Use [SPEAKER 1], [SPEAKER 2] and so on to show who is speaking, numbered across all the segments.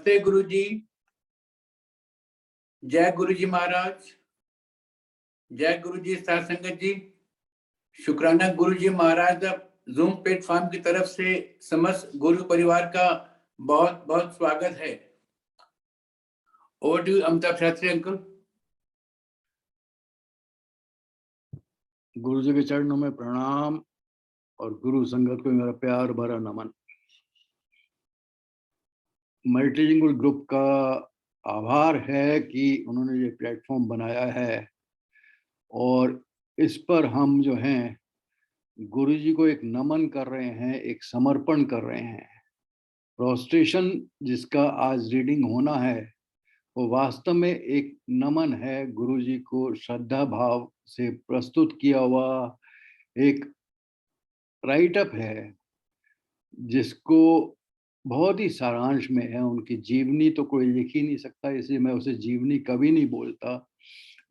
[SPEAKER 1] नमस्ते गुरु जी, जय गुरु जी महाराज, जय गुरु जी साथ संगत जी। शुक्राना गुरु जी महाराज जूम प्लेटफॉर्म की तरफ से समस्त गुरु परिवार का बहुत बहुत स्वागत है। Over to Amitabh Shastri uncle.
[SPEAKER 2] गुरु जी के चरणों में प्रणाम और गुरु संगत को मेरा प्यार भरा नमन। मल्टीलिंगुअल ग्रुप का आभार है कि उन्होंने ये प्लेटफॉर्म बनाया है और इस पर हम जो हैं गुरु जी को एक नमन कर रहे हैं, एक समर्पण कर रहे हैं। प्रोस्ट्रेशन जिसका आज रीडिंग होना है वो वास्तव में एक नमन है, गुरु जी को श्रद्धा भाव से प्रस्तुत किया हुआ एक राइट अप है जिसको बहुत ही सारांश में है। उनकी जीवनी तो कोई लिख ही नहीं सकता, इसलिए मैं उसे जीवनी कभी नहीं बोलता।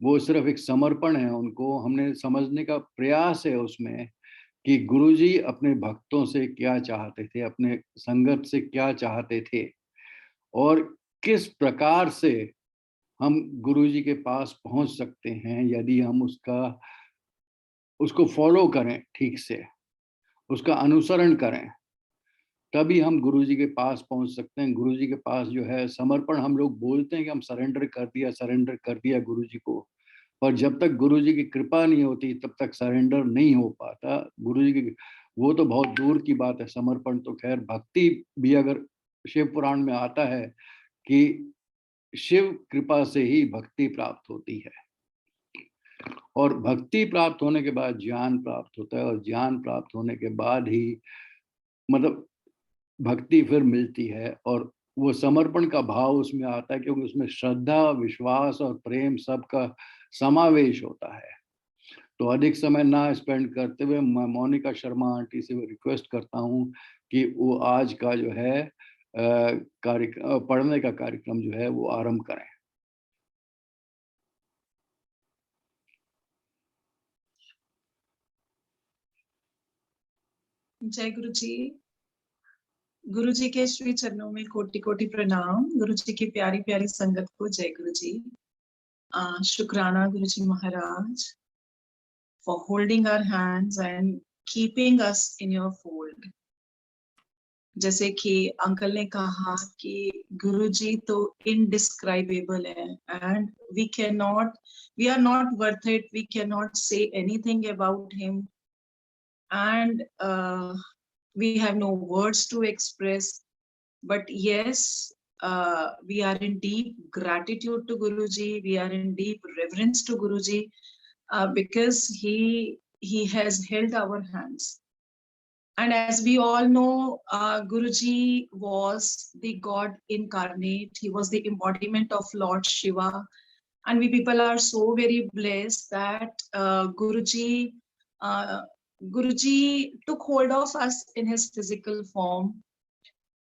[SPEAKER 2] वो सिर्फ एक समर्पण है। उनको हमने समझने का प्रयास है उसमें कि गुरुजी अपने भक्तों से क्या चाहते थे, अपने संगत से क्या चाहते थे और किस प्रकार से हम गुरुजी के पास पहुंच सकते हैं यदि हम उसको फॉलो करें, ठीक से उसका अनुसरण करें, तभी हम गुरुजी के पास पहुंच सकते हैं। गुरुजी के पास जो है समर्पण, हम लोग बोलते हैं कि हम सरेंडर कर दिया गुरुजी को, पर जब तक गुरुजी की कृपा नहीं होती तब तक सरेंडर नहीं हो पाता। गुरुजी की वो तो बहुत दूर की बात है, समर्पण तो खैर। भक्ति भी अगर शिव पुराण में आता है कि शिव कृपा से ही भक्ति प्राप्त होती है और भक्ति प्राप्त होने के बाद ज्ञान प्राप्त होता है और ज्ञान प्राप्त होने के बाद ही मतलब भक्ति फिर मिलती है और वो समर्पण का भाव उसमें आता है क्योंकि उसमें श्रद्धा, विश्वास और प्रेम सबका समावेश होता है। तो अधिक समय ना स्पेंड करते हुए मैं मोनिका शर्मा आंटी से रिक्वेस्ट करता हूँ कि वो आज का जो है पढ़ने का कार्यक्रम जो है वो आरंभ करें।
[SPEAKER 3] जय गुरु जी। गुरु जी के श्री चरणों में कोटि कोटि प्रणाम। गुरु जी की प्यारी प्यारी संगत को जय गुरु जी। शुक्राना गुरु जी महाराज for holding our hands and keeping us in your fold. जैसे कि अंकल ने कहा कि गुरु जी तो indescribable है and we are not worth it, we cannot say anything about him and we have no words to express, but yes, we are in deep gratitude to Guruji, we are in deep reverence to Guruji because he has held our hands. And as we all know, Guruji was the God incarnate, he was the embodiment of Lord Shiva, and we people are so very blessed that Guruji took hold of us in his physical form,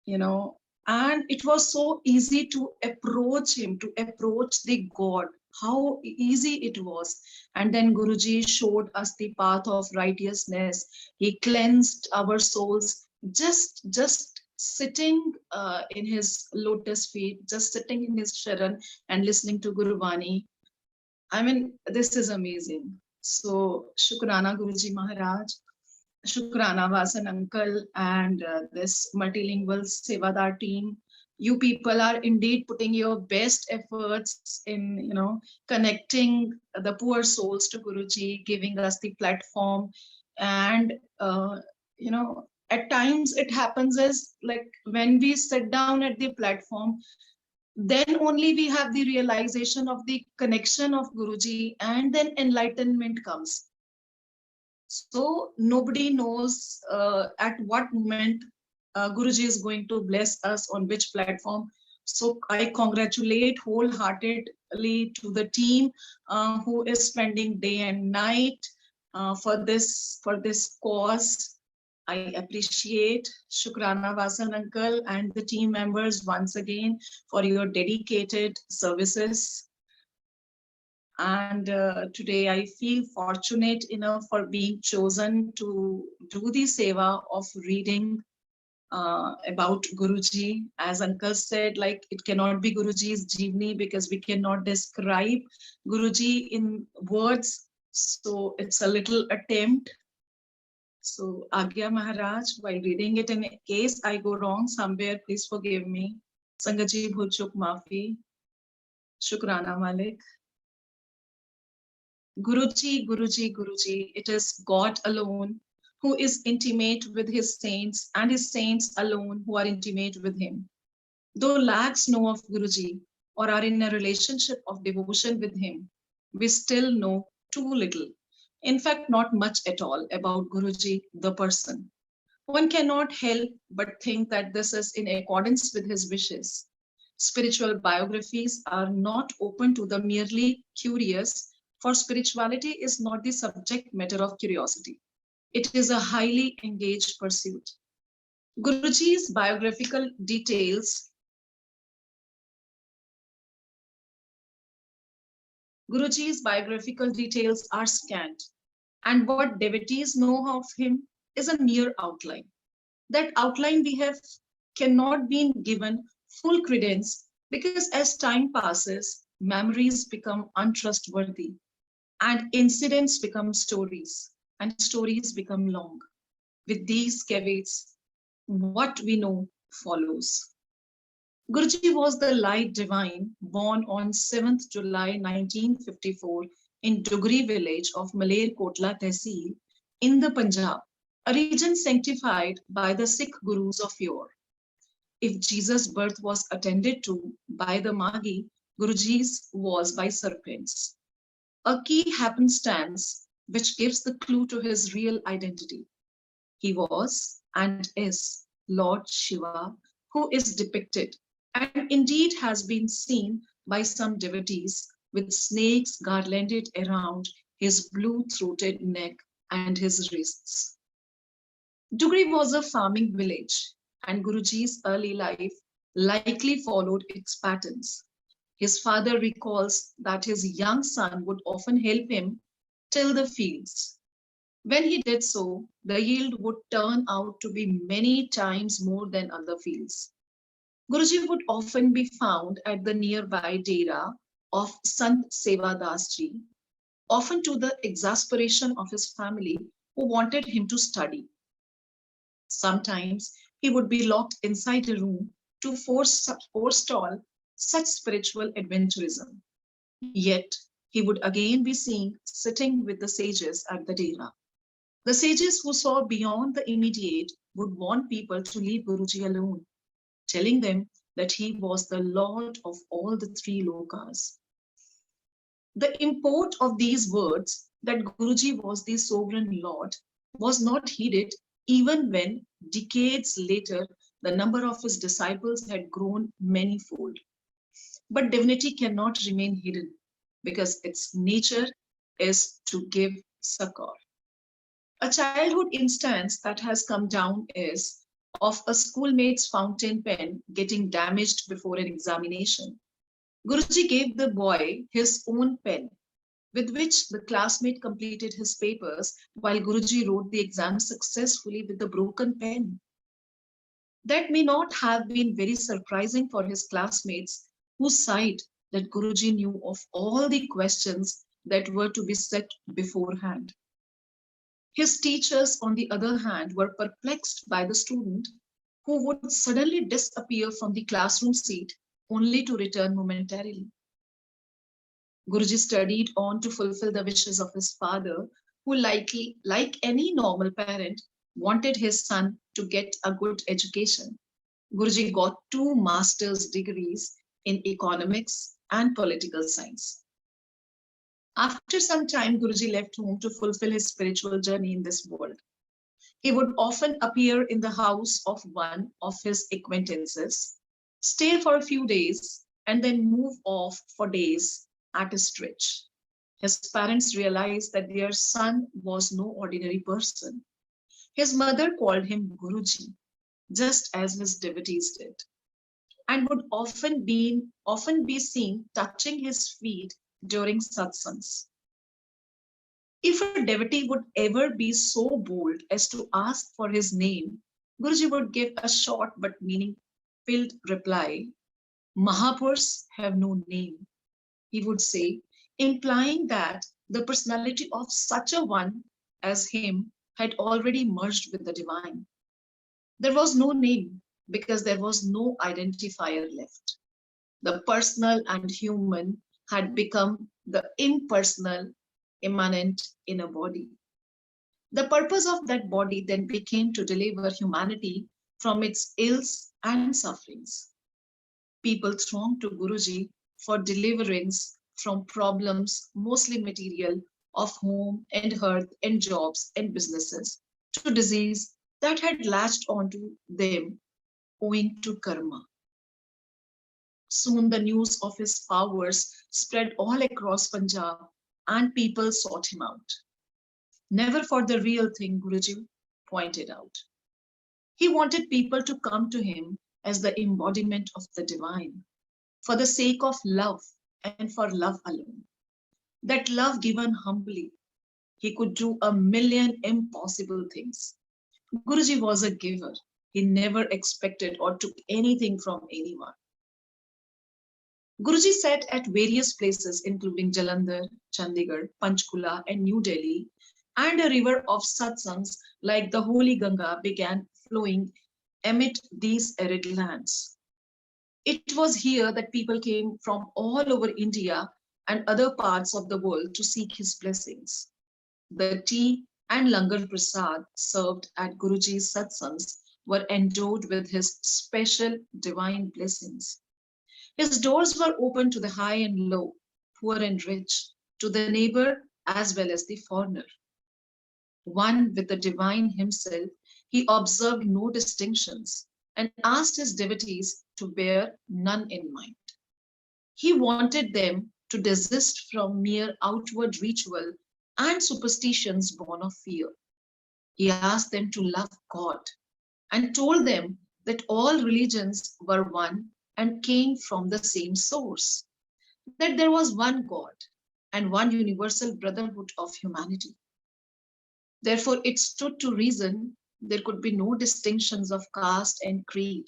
[SPEAKER 3] you know, and it was so easy to approach him, to approach the God, how easy it was. And then Guruji showed us the path of righteousness. He cleansed our souls just sitting in his lotus feet, just sitting in his sharan and listening to Guru Vani. I mean, this is amazing. So, Shukrana Guruji Maharaj, Shukrana Vasan Uncle, and this multilingual Sevadar team. You people are indeed putting your best efforts in, you know, connecting the poor souls to Guruji, giving us the platform, and you know, at times it happens as like when we sit down at the platform, then only we have the realization of the connection of Guruji, and then enlightenment comes. So nobody knows at what moment Guruji is going to bless us on which platform. So I congratulate wholeheartedly to the team who is spending day and night for this cause. I appreciate Shukrana Vasan Uncle and the team members once again for your dedicated services. And today I feel fortunate enough for being chosen to do the seva of reading about Guruji. As Uncle said, like it cannot be Guruji's Jeevni because we cannot describe Guruji in words. So it's a little attempt. So Agya Maharaj, while reading it, in case I go wrong somewhere, please forgive me. Sangaji Bhujuk Mafi. Shukrana Malik. Guruji, Guruji, Guruji, it is God alone who is intimate with his saints, and his saints alone who are intimate with him. Though lakhs know of Guruji or are in a relationship of devotion with him, we still know too little. In fact, not much at all about Guruji, the person. One cannot help but think that this is in accordance with his wishes. Spiritual biographies are not open to the merely curious, for spirituality is not the subject matter of curiosity. It is a highly engaged pursuit. Guruji's biographical details are scant, and what devotees know of him is a mere outline. That outline we have cannot be given full credence because as time passes, memories become untrustworthy and incidents become stories and stories become long. With these caveats, what we know follows. Guruji was the light divine born on 7th July 1954 in Dugri village of Maler Kotla Tehsil in the Punjab, a region sanctified by the Sikh gurus of yore. If Jesus' birth was attended to by the Magi, Guruji's was by serpents. A key happenstance which gives the clue to his real identity. He was and is Lord Shiva, who is depicted and indeed has been seen by some devotees with snakes garlanded around his blue-throated neck and his wrists. Dugri was a farming village, and Guruji's early life likely followed its patterns. His father recalls that his young son would often help him till the fields. When he did so, the yield would turn out to be many times more than other fields. Guruji would often be found at the nearby dera of Sant Seva Das Ji, often to the exasperation of his family who wanted him to study. Sometimes he would be locked inside a room to forestall such spiritual adventurism. Yet he would again be seen sitting with the sages at the dera. The sages who saw beyond the immediate would want people to leave Guruji alone, telling them that he was the Lord of all the three lokas. The import of these words, that Guruji was the sovereign Lord, was not heeded even when, decades later, the number of his disciples had grown manyfold. But divinity cannot remain hidden because its nature is to give succor. A childhood instance that has come down is of a schoolmate's fountain pen getting damaged before an examination. Guruji gave the boy his own pen, with which the classmate completed his papers, while Guruji wrote the exam successfully with the broken pen. That may not have been very surprising for his classmates, who sighed that Guruji knew of all the questions that were to be set beforehand. His teachers, on the other hand, were perplexed by the student who would suddenly disappear from the classroom seat only to return momentarily. Guruji studied on to fulfill the wishes of his father, who, like any normal parent, wanted his son to get a good education. Guruji got 2 master's degrees in economics and political science. After some time, Guruji left home to fulfill his spiritual journey in this world. He would often appear in the house of one of his acquaintances, stay for a few days, and then move off for days at a stretch. His parents realized that their son was no ordinary person. His mother called him Guruji, just as his devotees did, and would often be seen touching his feet during satsangs. If a devotee would ever be so bold as to ask for his name, Guruji would give a short but meaning-filled reply. Mahapurushs have no name, he would say, implying that the personality of such a one as him had already merged with the divine. There was no name because there was no identifier left. The personal and human had become the impersonal, immanent in a body. The purpose of that body then became to deliver humanity from its ills and sufferings. People thronged to Guruji for deliverance from problems, mostly material, of home and hearth and jobs and businesses, to disease that had latched onto them owing to karma. Soon the news of his powers spread all across Punjab and people sought him out. Never for the real thing, Guruji pointed out. He wanted people to come to him as the embodiment of the divine, for the sake of love and for love alone. That love given humbly, he could do a million impossible things. Guruji was a giver. He never expected or took anything from anyone. Guruji sat at various places, including Jalandhar, Chandigarh, Panchkula, and New Delhi, and a river of satsangs like the Holy Ganga began flowing amid these arid lands. It was here that people came from all over India and other parts of the world to seek his blessings. The tea and langar prasad served at Guruji's satsangs were endowed with his special divine blessings. His doors were open to the high and low, poor and rich, to the neighbor as well as the foreigner. One with the divine himself, he observed no distinctions and asked his devotees to bear none in mind. He wanted them to desist from mere outward ritual and superstitions born of fear. He asked them to love God and told them that all religions were one and came from the same source, that there was one God and one universal brotherhood of humanity. Therefore, it stood to reason there could be no distinctions of caste and creed.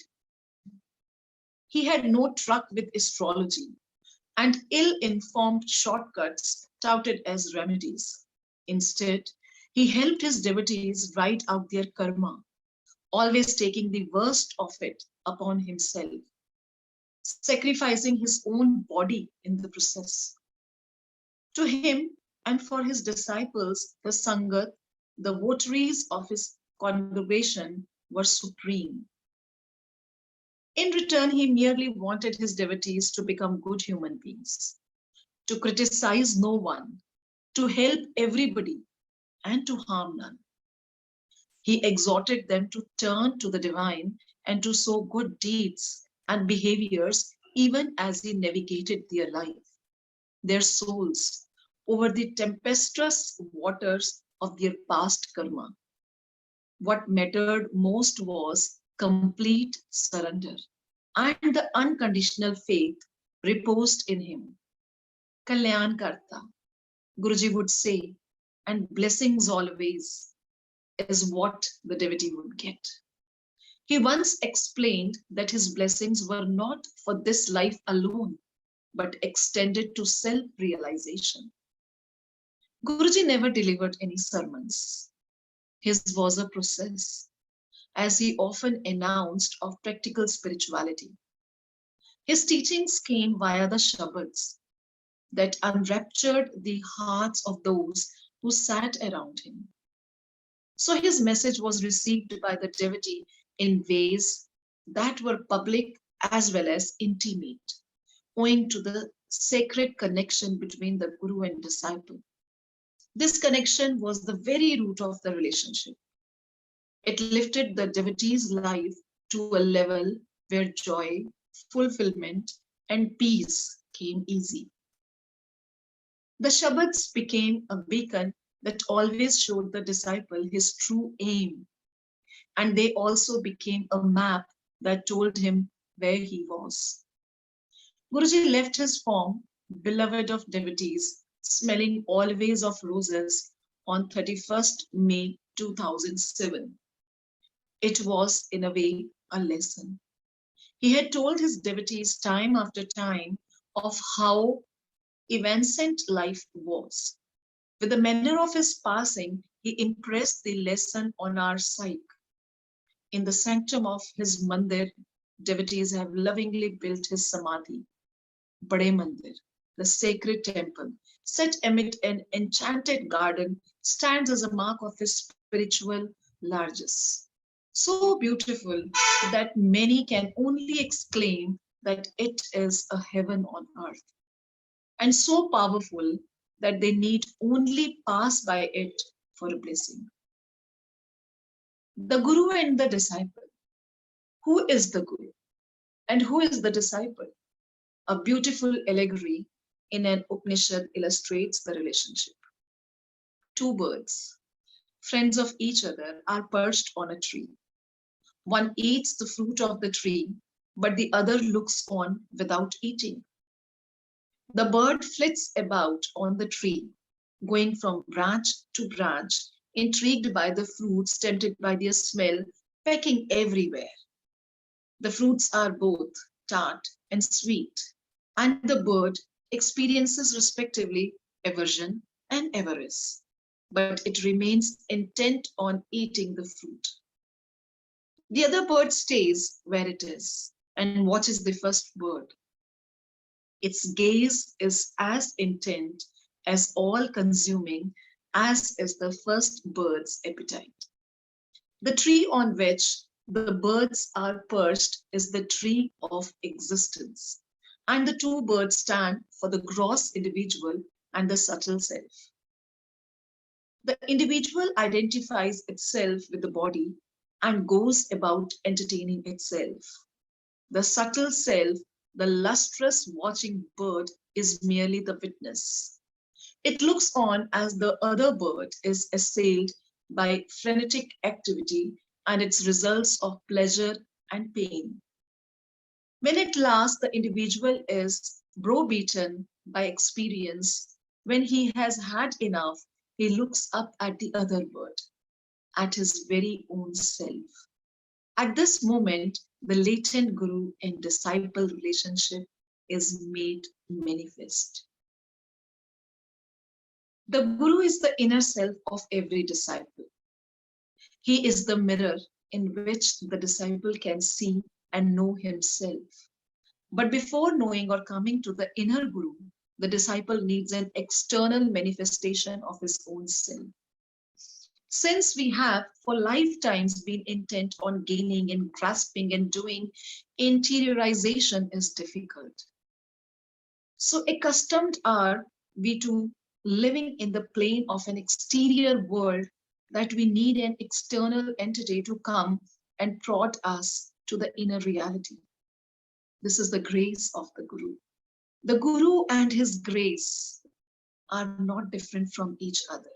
[SPEAKER 3] He had no truck with astrology and ill-informed shortcuts touted as remedies. Instead, he helped his devotees write out their karma, always taking the worst of it upon himself, sacrificing his own body in the process. To him and for his disciples, the Sangat, the votaries of his congregation, were supreme. In return, he merely wanted his devotees to become good human beings, to criticize no one, to help everybody, and to harm none. He exhorted them to turn to the divine and to sow good deeds and behaviors even as he navigated their life, their souls, over the tempestuous waters of their past karma. What mattered most was complete surrender and the unconditional faith reposed in him. Kalyan Karta, Guruji would say, and blessings always is what the devotee would get. He once explained that his blessings were not for this life alone, but extended to self-realization. Guruji never delivered any sermons. His was a process, as he often announced, of practical spirituality. His teachings came via the Shabads that enraptured the hearts of those who sat around him. So his message was received by the devotee in ways that were public as well as intimate, owing to the sacred connection between the Guru and disciple. This connection was the very root of the relationship. It lifted the devotee's life to a level where joy, fulfillment, and peace came easy. The Shabads became a beacon that always showed the disciple his true aim, and they also became a map that told him where he was. Guruji left his form, beloved of devotees, smelling always of roses, on 31st May 2007. It was, in a way, a lesson. He had told his devotees time after time of how evanescent life was. With the manner of his passing, he impressed the lesson on our psyche. In the sanctum of his mandir, devotees have lovingly built his samadhi, Bade Mandir, the sacred temple, set amid an enchanted garden, stands as a mark of his spiritual largesse. So beautiful that many can only exclaim that it is a heaven on earth, and so powerful that they need only pass by it for a blessing. The Guru and the disciple. Who is the Guru and who is the disciple? A beautiful allegory in an Upanishad illustrates the relationship. Two birds, friends of each other, are perched on a tree. One eats the fruit of the tree, but the other looks on without eating. The bird flits about on the tree, going from branch to branch, intrigued by the fruits, tempted by their smell, pecking everywhere. The fruits are both tart and sweet, and the bird experiences respectively aversion and avarice, but it remains intent on eating the fruit. The other bird stays where it is and watches the first bird. Its gaze is as intent, as all-consuming as is the first bird's appetite. The tree on which the birds are perched is the tree of existence, and the two birds stand for the gross individual and the subtle self. The individual identifies itself with the body and goes about entertaining itself. The subtle self, the lustrous watching bird, is merely the witness. It looks on as the other bird is assailed by frenetic activity and its results of pleasure and pain. When at last the individual is browbeaten by experience, when he has had enough, he looks up at the other bird, at his very own self. At this moment, the latent guru and disciple relationship is made manifest. The guru is the inner self of every disciple. He is the mirror in which the disciple can see and know himself. But before knowing or coming to the inner guru, the disciple needs an external manifestation of his own self. Since we have for lifetimes been intent on gaining and grasping and doing, interiorization is difficult. So accustomed are we to living in the plane of an exterior world that we need an external entity to come and prod us to the inner reality. This is the grace of the Guru. The Guru and his grace are not different from each other.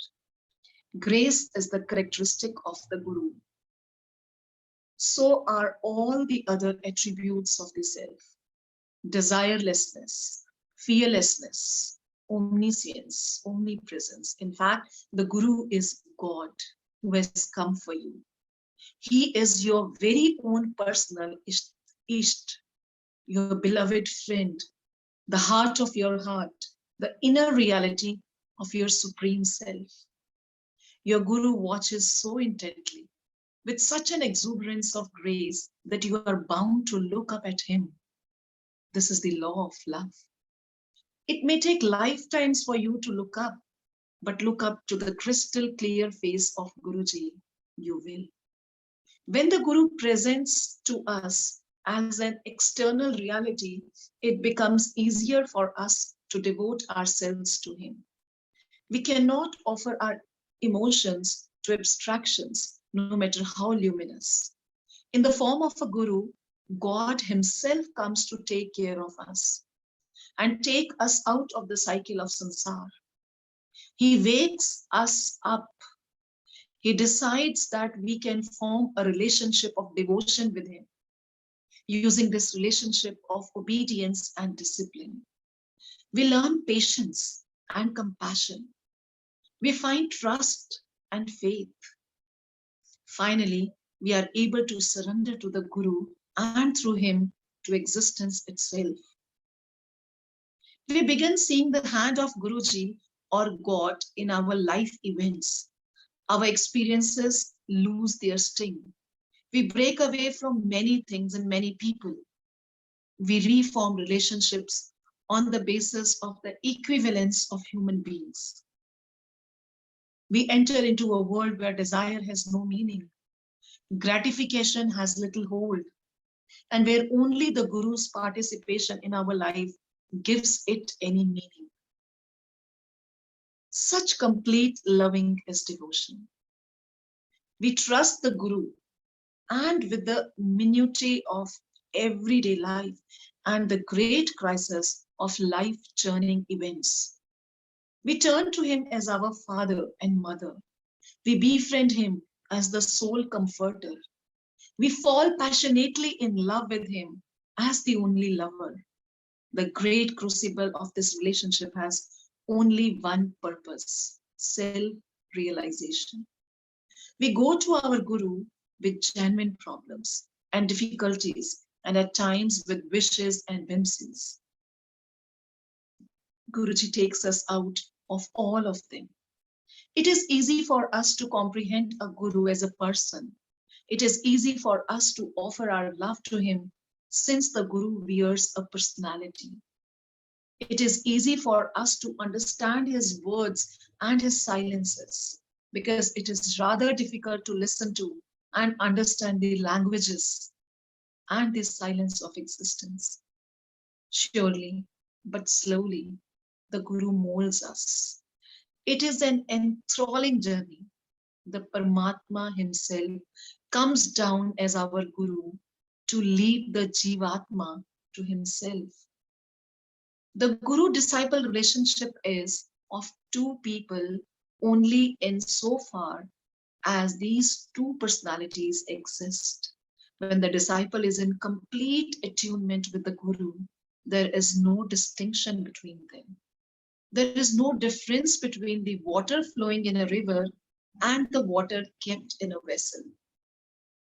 [SPEAKER 3] Grace is the characteristic of the Guru. So are all the other attributes of the self. Desirelessness, fearlessness, omniscience, omnipresence. In fact, the Guru is God who has come for you. He is your very own personal Isht, your beloved friend, the heart of your heart, the inner reality of your supreme self. Your Guru watches so intently, with such an exuberance of grace that you are bound to look up at him. This is the law of love. It may take lifetimes for you to look up, but look up to the crystal clear face of Guruji, you will. When the Guru presents to us as an external reality, it becomes easier for us to devote ourselves to him. We cannot offer our emotions to abstractions, no matter how luminous. In the form of a Guru, God himself comes to take care of us and take us out of the cycle of samsara. He wakes us up. He decides that we can form a relationship of devotion with him, using this relationship of obedience and discipline. We learn patience and compassion. We find trust and faith. Finally, we are able to surrender to the Guru and through him to existence itself. We begin seeing the hand of Guruji or God in our life events. Our experiences lose their sting. We break away from many things and many people. We reform relationships on the basis of the equivalence of human beings. We enter into a world where desire has no meaning, gratification has little hold, and where only the Guru's participation in our life gives it any meaning. Such complete loving is devotion. We trust the Guru, and with the minutiae of everyday life and the great crisis of life-churning events, we turn to him as our father and mother. We befriend him as the sole comforter. We fall passionately in love with him as the only lover. The great crucible of this relationship has only one purpose: self-realization. We go to our Guru with genuine problems and difficulties, and at times with wishes and whimsies. Guruji takes us out of all of them. It is easy for us to comprehend a Guru as a person. It is easy for us to offer our love to him, since the Guru wears a personality. It is easy for us to understand his words and his silences, because it is rather difficult to listen to and understand the languages and the silence of existence. Surely, but slowly, the Guru molds us. It is an enthralling journey. The Paramatma himself comes down as our Guru to lead the Jivatma to himself. The Guru-disciple relationship is of two people only insofar as these two personalities exist. When the disciple is in complete attunement with the Guru, there is no distinction between them. There is no difference between the water flowing in a river and the water kept in a vessel.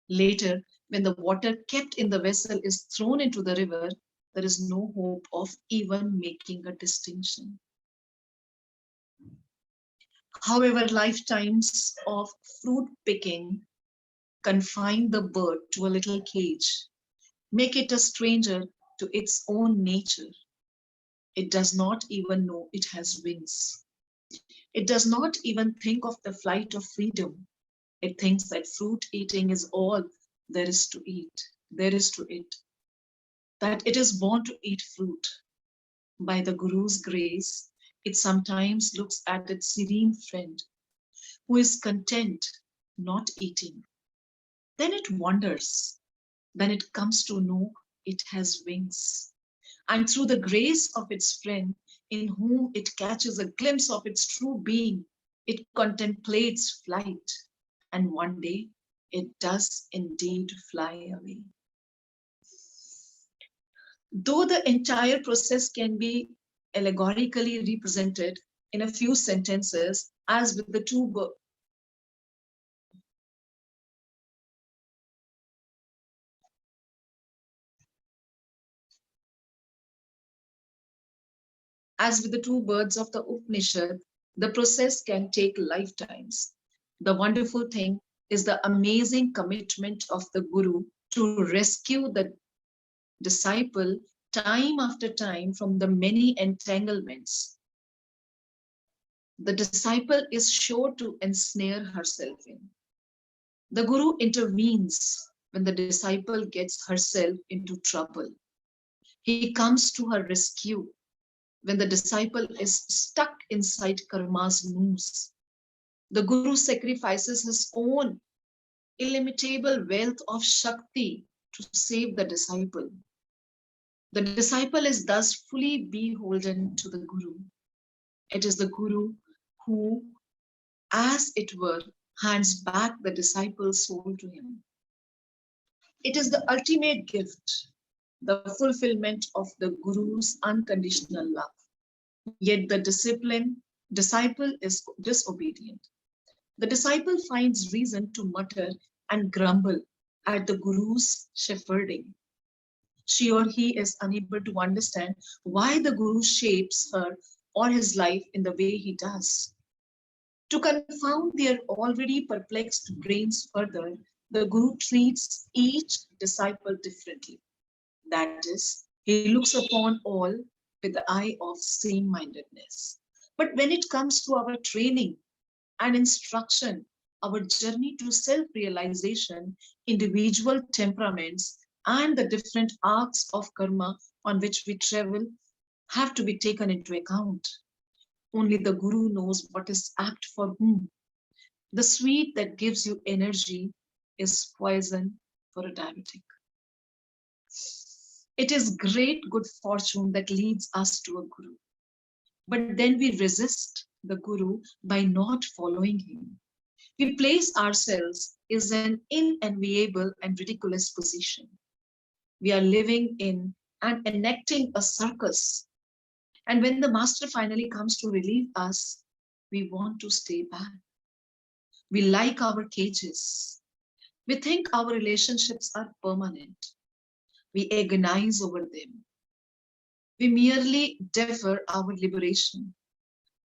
[SPEAKER 3] Later, when the water kept in the vessel is thrown into the river, there is no hope of even making a distinction. However, lifetimes of fruit picking confine the bird to a little cage, make it a stranger to its own nature. It does not even know it has wings. It does not even think of the flight of freedom. It thinks that fruit eating is all there is to eat. There is to it. That it is born to eat fruit. By the Guru's grace, it sometimes looks at its serene friend, who is content not eating. Then it wonders. Then it comes to know it has wings. And through the grace of its friend, in whom it catches a glimpse of its true being, it contemplates flight. And one day, it does indeed fly away. Though the entire process can be allegorically represented in a few sentences, as with the two birds of the Upanishad, the process can take lifetimes. The wonderful thing is the amazing commitment of the Guru to rescue the disciple time after time from the many entanglements the disciple is sure to ensnare herself in. The Guru intervenes when the disciple gets herself into trouble. He comes to her rescue when the disciple is stuck inside karma's noose. The Guru sacrifices his own illimitable wealth of Shakti to save the disciple. The disciple is thus fully beholden to the Guru. It is the Guru who, as it were, hands back the disciple's soul to him. It is the ultimate gift, the fulfillment of the Guru's unconditional love. Yet the disciple is disobedient. The disciple finds reason to mutter and grumble at the guru's shepherding. She or he is unable to understand why the guru shapes her or his life in the way he does. To confound their already perplexed brains further, the guru treats each disciple differently. That is, he looks upon all with the eye of same-mindedness. But when it comes to our training and instruction, our journey to self-realization, individual temperaments, and the different arcs of karma on which we travel have to be taken into account. Only the guru knows what is apt for whom. The sweet that gives you energy is poison for a diabetic. It is great good fortune that leads us to a guru. But then we resist the guru by not following him. We place ourselves in an unenviable and ridiculous position. We are living in and enacting a circus. And when the master finally comes to relieve us, we want to stay back. We like our cages. We think our relationships are permanent. We agonize over them. We merely defer our liberation.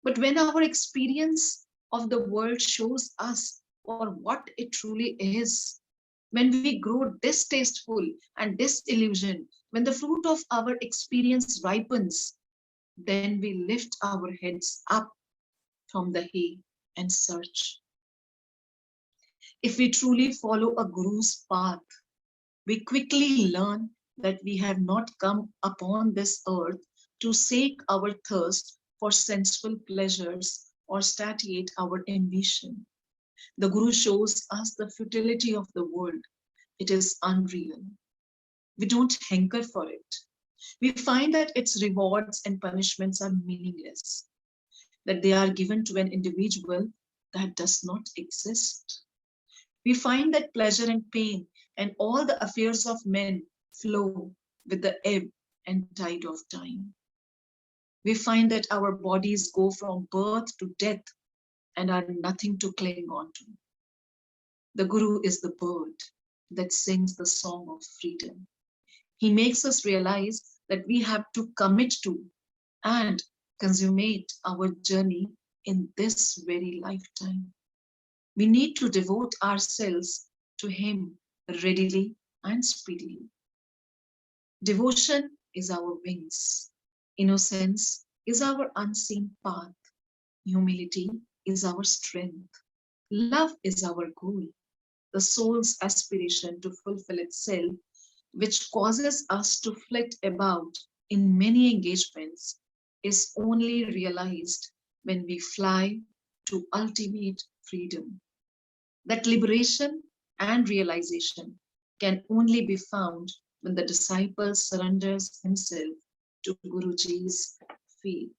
[SPEAKER 3] But when our experience of the world shows us for what it truly is, when we grow distasteful and disillusioned, when the fruit of our experience ripens, then we lift our heads up from the hay and search. If we truly follow a guru's path, we quickly learn that we have not come upon this earth to sate our thirst for sensual pleasures or satiate our ambition. The Guru shows us the futility of the world. It is unreal. We don't hanker for it. We find that its rewards and punishments are meaningless, that they are given to an individual that does not exist. We find that pleasure and pain and all the affairs of men flow with the ebb and tide of time. We find that our bodies go from birth to death and are nothing to cling on to. The Guru is the bird that sings the song of freedom. He makes us realize that we have to commit to and consummate our journey in this very lifetime. We need to devote ourselves to him readily and speedily. Devotion is our wings. Innocence is our unseen path. Humility is our strength. Love is our goal. The soul's aspiration to fulfill itself, which causes us to flit about in many engagements, is only realized when we fly to ultimate freedom. That liberation and realization can only be found when the disciple surrenders himself to Guruji's feet.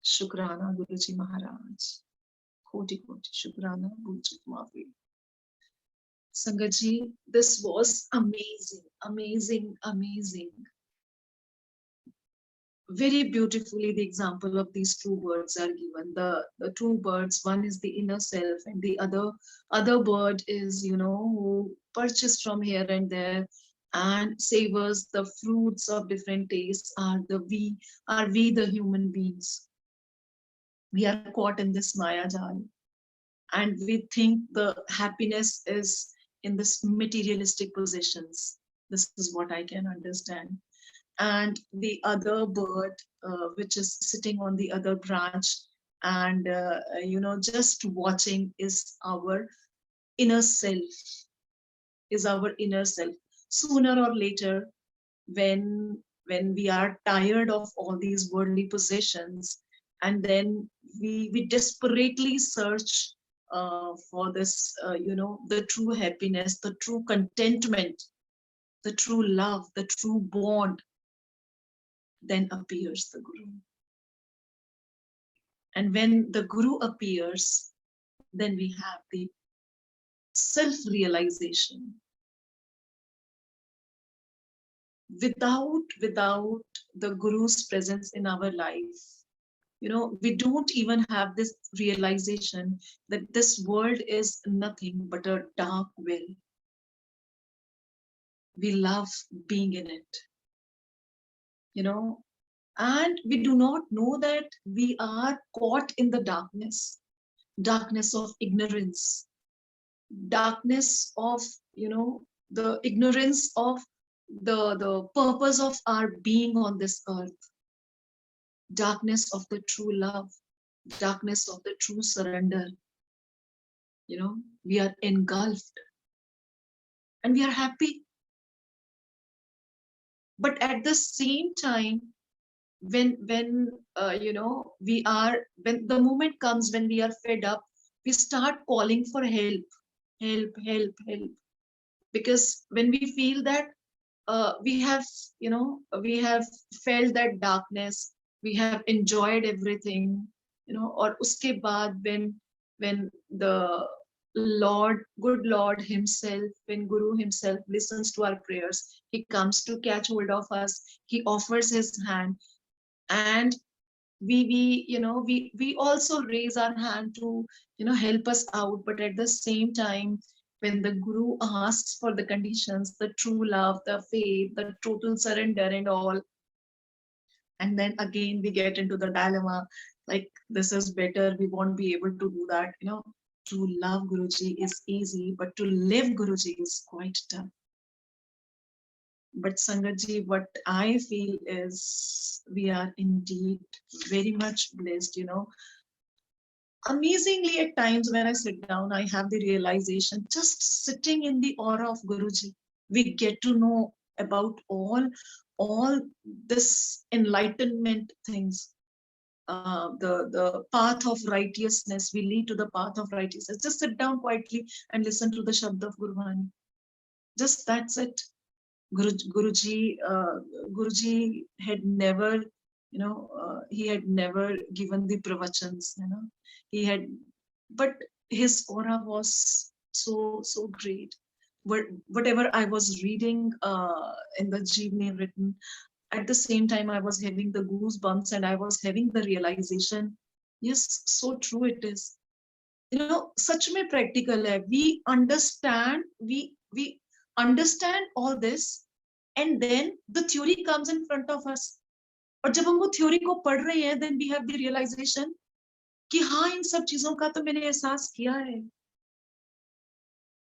[SPEAKER 3] Shukrana Guruji Maharaj. Koti Koti Shukrana Guruji Maharaj. Sangatji, this was amazing, amazing, amazing. Very beautifully, the example of these two birds are given. The two birds, one is the inner self, and the other bird is, who perches from here and there and savors the fruits of different tastes. Are we the human beings? We are caught in this Maya Jal, and we think the happiness is in this materialistic possessions. This is what I can understand. And the other bird, which is sitting on the other branch and just watching, is our inner self. Sooner or later, when we are tired of all these worldly possessions, and then we desperately search for this, the true happiness, the true contentment, the true love, the true bond, then appears the Guru. And when the Guru appears, then we have the self-realization. Without the Guru's presence in our life, we don't even have this realization that this world is nothing but a dark well. We love being in it, and we do not know that we are caught in the darkness of ignorance, darkness of, the ignorance of the purpose of our being on this earth, darkness of the true love, darkness of the true surrender. We are engulfed and we are happy. But at the same time, when when the moment comes when we are fed up, we start calling for help, because when we feel that we have felt that darkness, we have enjoyed everything, or uske baad, when the good Lord himself, when Guru himself listens to our prayers, he comes to catch hold of us, he offers his hand, and we also raise our hand to help us out. But at the same time, when the Guru asks for the conditions, the true love, the faith, the total surrender and all, and then again we get into the dilemma, like, this is better, we won't be able to do that. To love Guruji is easy, but to live Guruji is quite tough. But Sangatji, what I feel is we are indeed very much blessed. Amazingly, at times when I sit down, I have the realization, just sitting in the aura of Guruji, we get to know about all this enlightenment things. The path of righteousness, we lead to the path of righteousness. Just sit down quietly and listen to the Shabd of Guruvani. Just that's it. Guruji had never, he had never given the pravachans, he had, but his aura was so great. Whatever I was reading in the Jeevani written, at the same time I was having the goosebumps and I was having the realization, yes, so true it is. Such में practical hai. We understand all this, and then the theory comes in front of us. और जब हम वो theory को पढ़ रहे हैं, then we have the realization कि हाँ, इन सब चीजों का तो मैंने एहसास किया है.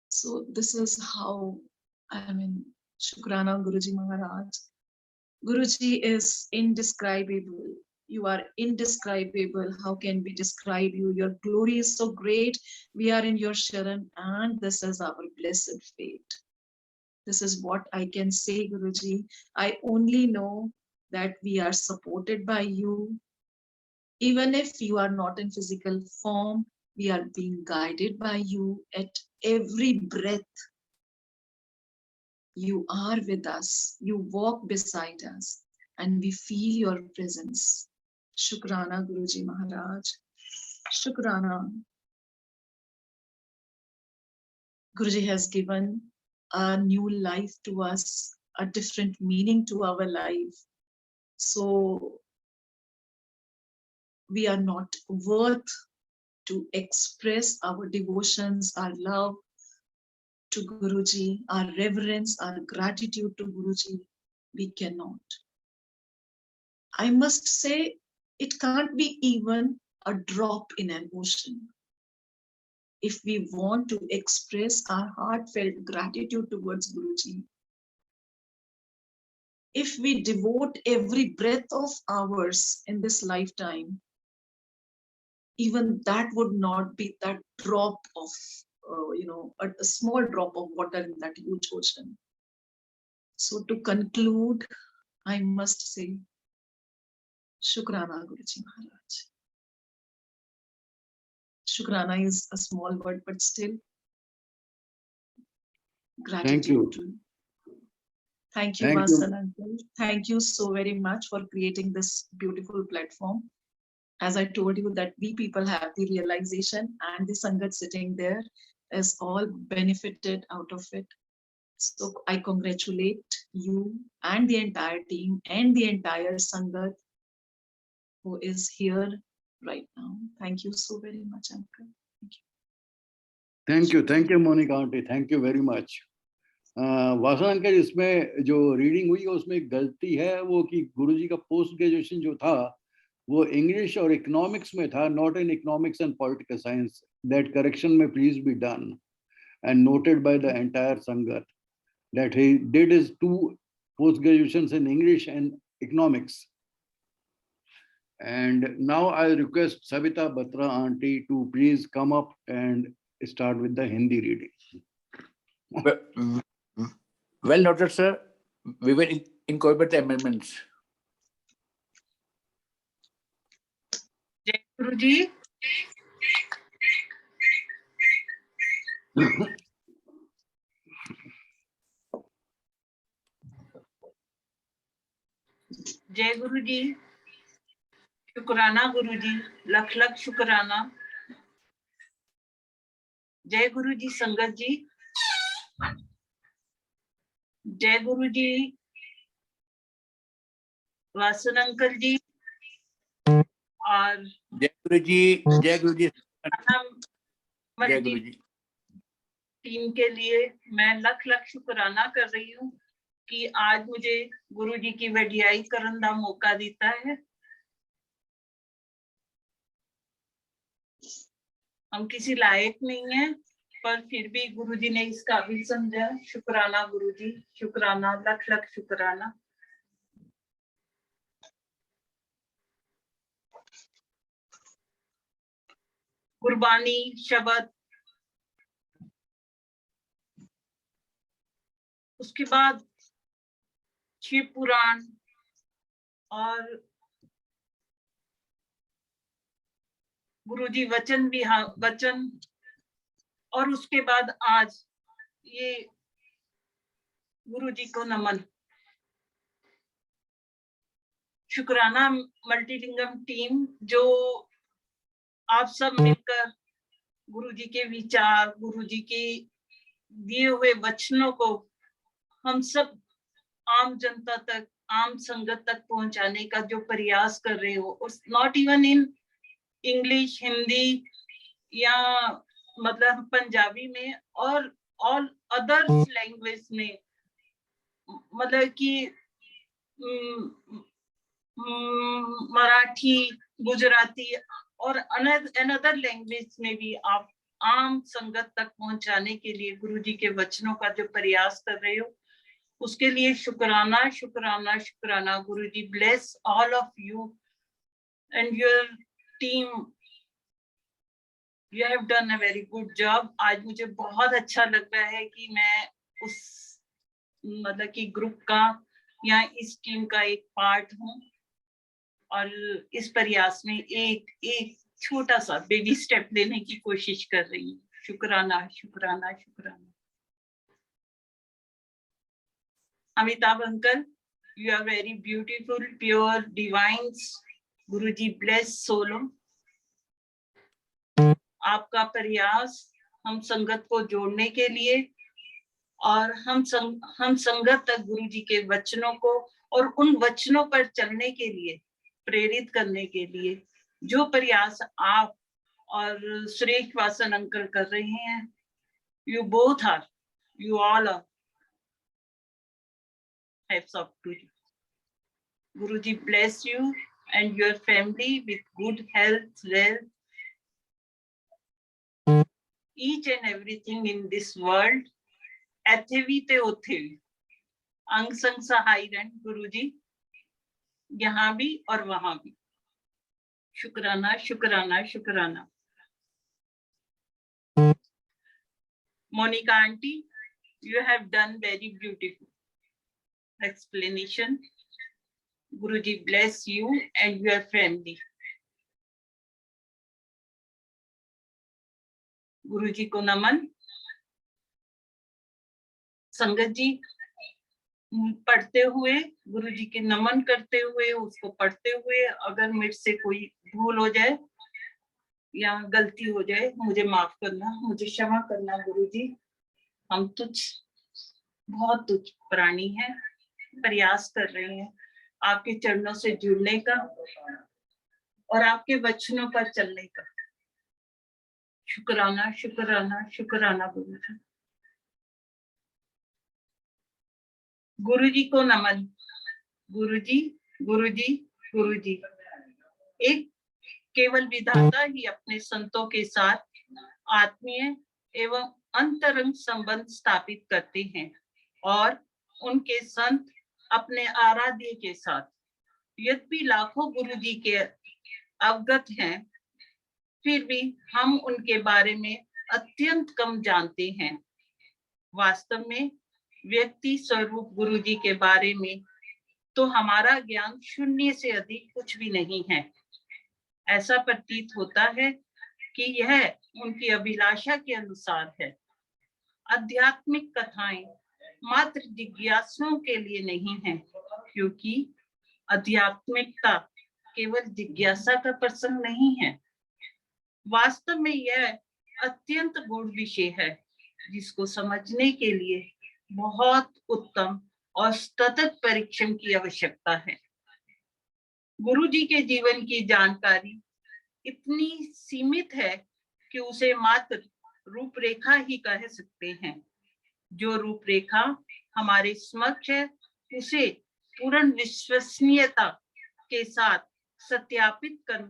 [SPEAKER 3] So this is how, Shukrana Guruji Maharaj. Guruji is indescribable. You are indescribable. How can we describe you? Your glory is so great. We are in your Sharan, and this is our blessed fate. This is what I can say, Guruji. I only know that we are supported by you. Even if you are not in physical form, we are being guided by you at every breath. You are with us. You walk beside us, and we feel your presence. Shukrana, Guruji Maharaj. Shukrana. Guruji has given a new life to us, a different meaning to our life. So we are not worth to express our devotions, our love to Guruji, our reverence, our gratitude to Guruji. We cannot. I must say, it can't be even a drop in an ocean. If we want to express our heartfelt gratitude towards Guruji, if we devote every breath of ours in this lifetime, even that would not be that drop of, a small drop of water in that huge ocean. So to conclude, I must say, Shukrana, Guruji Maharaj. Shukrana is a small word, but still, gratitude.
[SPEAKER 2] Thank you.
[SPEAKER 3] Thank you, Vasan uncle. Thank you so very much for creating this beautiful platform. As I told you, that we people have the realization, and the Sangat sitting there is all benefited out of it. So I congratulate you and the entire team and the entire Sangat who is here right now. Thank you so very much, Uncle.
[SPEAKER 2] Thank you, Monika Aunty. Thank you very much. Vasan uncle, इसमें जो reading हुई है उसमें एक गलती है, वो कि गुरुजी का पोस्ट ग्रेजुएशन जो था वो इंग्लिश और इकोनॉमिक्स में था, not in economics and political science. That correction में please be done and noted by the entire संगत that he did his 2 post graduations in English and economics. And now I request Sabita Batra Aunty to please come up and start with the Hindi reading.
[SPEAKER 1] Well noted, sir. We will incorporate the amendments.
[SPEAKER 4] Jai Guruji. जय गुरु जी, शुक्राना गुरु जी, लख लख शुक्राना. जय गुरु जी संगत जी, जय गुरु जी Vasan uncle जी, और
[SPEAKER 1] जय गुरु जी, जय गुरु जी,
[SPEAKER 4] जय गुरु जी टीम के लिए मैं लख लख शुक्राना कर रही हूँ कि आज मुझे गुरु जी की वडियाई करने का मौका दिता है. हम किसी लायक नहीं है, पर फिर भी गुरु जी ने इस काबिल समझा. शुक्राना गुरु जी, शुक्राना, लख लख शुक्राना. गुरबानी शब्द, उसके बाद शिव पुराण और गुरुजी वचन भी, वचन, और उसके बाद आज ये गुरुजी को नमन. शुक्राना मल्टीलिंगम टीम, जो आप सब मिलकर गुरुजी के विचार, गुरुजी के दिए हुए वचनों को हम सब आम जनता तक, आम संगत तक पहुंचाने का जो प्रयास कर रहे हो, not even in English, Hindi या मतलब पंजाबी में, और ऑल अदर लैंग्वेज में, मतलब कि मराठी, गुजराती और अनदर लैंग्वेज में भी आप आम संगत तक पहुंचाने के लिए गुरुजी के वचनों का जो प्रयास कर रहे हो, उसके लिए शुक्राना शुक्राना शुक्राना. Guruji bless all of you and your team. You have done a very good job. आज मुझे बहुत अच्छा लग रहा है कि मैं उस मतलब कि ग्रुप का या इस टीम का एक पार्ट हूँ, और इस प्रयास में एक छोटा सा बेबी स्टेप लेने की कोशिश कर रही हूँ. शुक्राना शुक्राना शुक्राना. Amitabh uncle, you are very beautiful, pure, divines. Guruji bless solo. आपका प्रयास हम संगत को जोड़ने के लिए और हम संगत तक गुरुजी के वचनों को और उन वचनों पर चलने के लिए प्रेरित करने के लिए जो प्रयास आप और सुरेश वासन अंकल कर रहे हैं, you both are, you all are. Hats off to you. Guruji bless you and your family with good health, wealth, each and everything in this world. Athevi te othevi, ang sang sahairan Guruji, यहाँ भी और वहां भी. शुक्राना शुक्राना शुक्राना. Monika Aunty, you have done very beautiful explanation. Guruji bless you and your family. गुरुजी को नमन. संगत जी पढ़ते हुए, गुरुजी के नमन करते हुए, उसको पढ़ते हुए अगर मेरे से कोई भूल हो जाए या गलती हो जाए, मुझे माफ करना, मुझे क्षमा करना गुरुजी. हम तुच्छ, बहुत तुच्छ प्राणी हैं, प्रयास कर रहे हैं आपके चरणों से जुड़ने का. और आपके वचनों पर चलने का। शुक्राना शुक्राना शुक्राना गुरु जी। गुरु जी को नमन। गुरु जी गुरु जी गुरु जी। एक केवल विधाता ही अपने संतों के साथ आत्मीय एवं अंतरंग संबंध स्थापित करते हैं और उनके संत अपने आराध्य के साथ। यद्यपि लाखों गुरु जी के अवगत हैं, फिर भी हम उनके बारे में अत्यंत कम जानते हैं। वास्तव में व्यक्ति स्वरूप गुरु जी के बारे में तो हमारा ज्ञान शून्य से अधिक कुछ भी नहीं है। ऐसा प्रतीत होता है कि यह उनकी अभिलाषा के अनुसार है। आध्यात्मिक कथाएं मात्र जिज्ञासुओं के लिए नहीं है, क्योंकि आध्यात्मिकता केवल जिज्ञासा का प्रसंग नहीं है। वास्तव में यह अत्यंत गूढ़ विषय है, जिसको समझने के लिए बहुत उत्तम और सतत परिश्रम की आवश्यकता है। गुरु जी के जीवन की जानकारी इतनी सीमित है कि उसे मात्र रूपरेखा ही कह सकते हैं। जो रूपरेखा हमारे समक्ष है, उसे पूर्ण विश्वसनीयता के साथ सत्यापित कर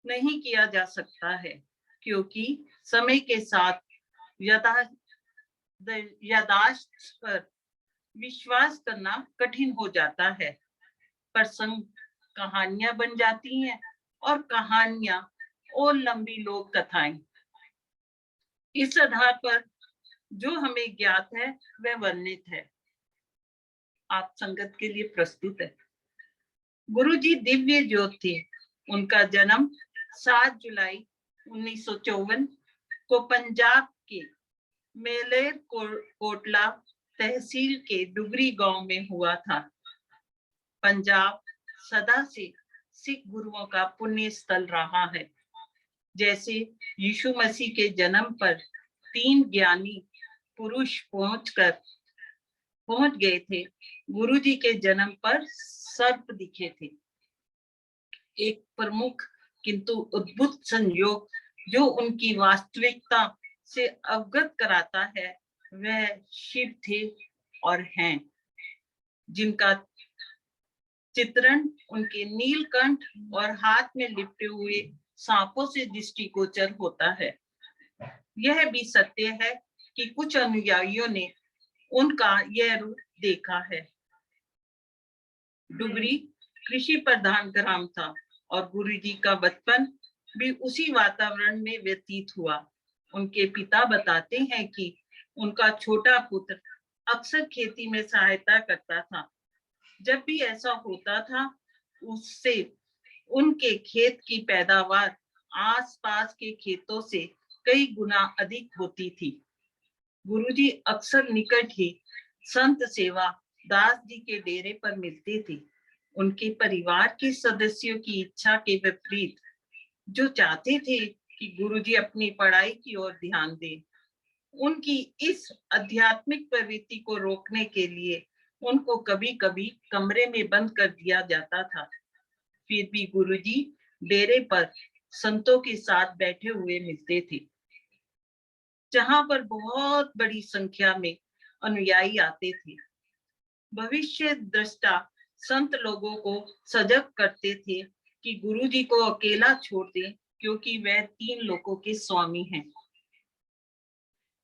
[SPEAKER 4] नहीं किया जा सकता है, क्योंकि समय के साथ यादाश्त पर विश्वास करना कठिन हो जाता है। प्रसंग कहानियां बन जाती हैं और कहानियां और लंबी लोक कथाएं। इस आधार पर जो हमें ज्ञात है वह वर्णित है। आप संगत के लिए प्रस्तुत है। गुरु जी दिव्य ज्योत थे। उनका जन्म 7 जुलाई 1954 को पंजाब के मेलेर कोटला तहसील के डुगरी गांव में हुआ था। पंजाब सदा से सिख गुरुओं का पुण्य स्थल रहा है। जैसे यीशु मसीह के जन्म पर 3 ज्ञानी पुरुष पहुंच गए थे, गुरु जी के जन्म पर सर्प दिखे थे। एक प्रमुख किंतु अद्भुत संयोग जो उनकी वास्तविकता से अवगत कराता है, वह शिव थे और हैं, जिनका चित्रण उनके नीलकंठ और हाथ में लिपटे हुए सांपों से दृष्टिगोचर होता है। यह भी सत्य है कि कुछ अनुयायियों ने उनका यह रूप देखा है। डुगरी कृषि प्रधान ग्राम था और गुरु जी का बचपन भी उसी वातावरण में व्यतीत हुआ। उनके पिता बताते हैं कि उनका छोटा पुत्र अक्सर खेती में सहायता करता था। जब भी ऐसा होता था, उससे उनके खेत की पैदावार आसपास के खेतों से कई गुना अधिक होती थी। गुरुजी अक्सर निकट ही संत सेवा दास जी के डेरे पर मिलते थे। उनके परिवार के सदस्यों की इच्छा के विपरीत, जो चाहते थे कि गुरुजी अपनी पढ़ाई की ओर ध्यान दें, उनकी इस आध्यात्मिक प्रवृत्ति को रोकने के लिए उनको कभी कभी कमरे में बंद कर दिया जाता था। फिर भी गुरुजी डेरे पर संतों के साथ बैठे हुए मिलते थे, जहां पर बहुत बड़ी संख्या में अनुयायी आते थे। भविष्य दृष्टा संत लोगों को सजग करते थे कि गुरुजी को अकेला छोड़ दें, क्योंकि वह 3 लोकों के स्वामी हैं।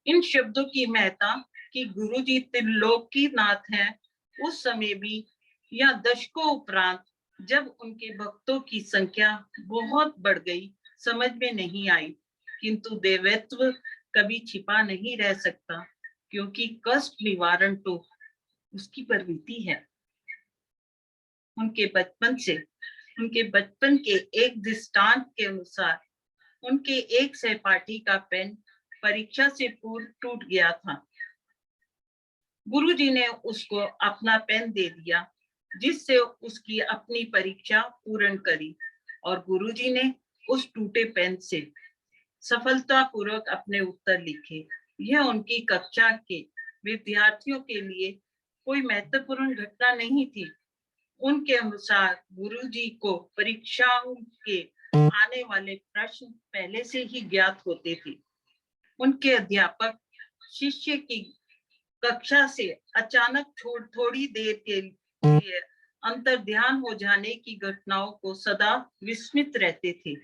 [SPEAKER 4] इन शब्दों की महत्ता कि गुरुजी त्रिलोकी नाथ हैं, उस समय भी या दशकों उपरांत जब उनके भक्तों की संख्या बहुत बढ़ गई, समझ में नहीं आई। किंतु देवत्व कभी छिपा नहीं रह सकता, क्योंकि कष्ट निवारण तो उसकी प्रवृत्ति है। उनके बचपन के एक दृष्टांत के अनुसार उनके एक सहपाठी का पेन परीक्षा से पूर्व टूट गया था। गुरुजी ने उसको अपना पेन दे दिया, जिससे उसकी अपनी परीक्षा पूर्ण करी, और गुरुजी ने उस टूटे पेन से सफलतापूर्वक अपने उत्तर लिखे। यह उनकी कक्षा के विद्यार्थियों के लिए कोई महत्वपूर्ण घटना नहीं थी। उनके अनुसार गुरुजी को परीक्षाओं के आने वाले प्रश्न पहले से ही ज्ञात होते थे। उनके अध्यापक शिष्य की कक्षा से अचानक थोड़ी देर के लिए अंतर्ध्यान हो जाने की घटनाओं को सदा विस्मित रहते थे।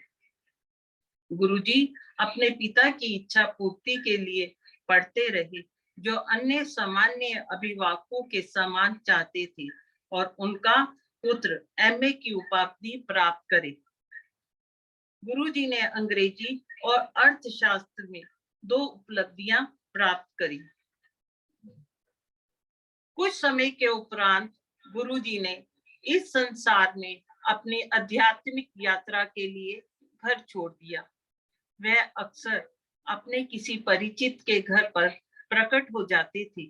[SPEAKER 4] गुरुजी अपने पिता की इच्छा पूर्ति के लिए पढ़ते रहे, जो अन्य सामान्य अभिभावकों के समान चाहते थे, और उनका पुत्र एमए की उपाधि प्राप्त करे। गुरुजी ने अंग्रेजी और अर्थशास्त्र में 2 उपलब्धियां प्राप्त करी। कुछ समय के उपरांत गुरुजी ने इस संसार में अपनी आध्यात्मिक यात्रा के लिए घर छोड़ दिया। वह अक्सर अपने किसी परिचित के घर पर प्रकट हो जाते थे,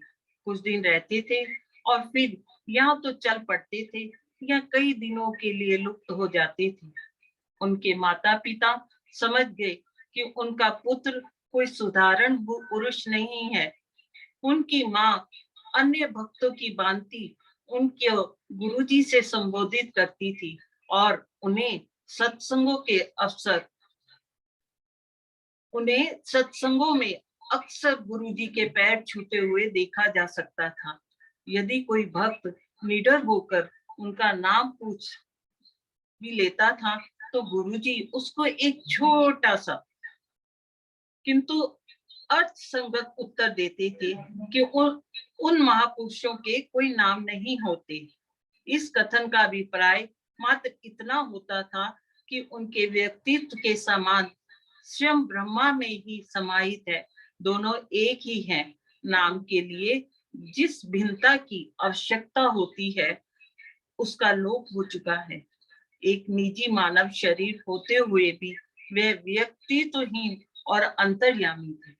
[SPEAKER 4] कुछ दिन रहते थे और फिर यहाँ तो चल पड़ते थे या कई दिनों के लिए लुप्त हो जाते थे। उनके माता पिता समझ गए कि उनका पुत्र कोई साधारण पुरुष नहीं है। उनकी माँ अन्य भक्तों की भांति उनके गुरुजी से संबोधित करती थी और उन्हें सत्संगों में अक्सर गुरुजी के पैर छूते हुए देखा जा सकता था। यदि कोई भक्त निडर होकर उनका नाम पूछ भी लेता था तो गुरुजी उसको एक छोटा सा किंतु अर्थसंगत उत्तर देते थे कि उन महापुरुषों के कोई नाम नहीं होते। इस कथन का अभिप्राय मात्र इतना होता था कि उनके व्यक्तित्व के समान स्वयं ब्रह्मा में ही समाहित है, दोनों एक ही हैं। नाम के लिए जिस भिन्नता की आवश्यकता होती है उसका लोप हो चुका है। एक निजी मानव शरीर होते हुए भी वे व्यक्तित्वहीन और अंतर्यामी थे।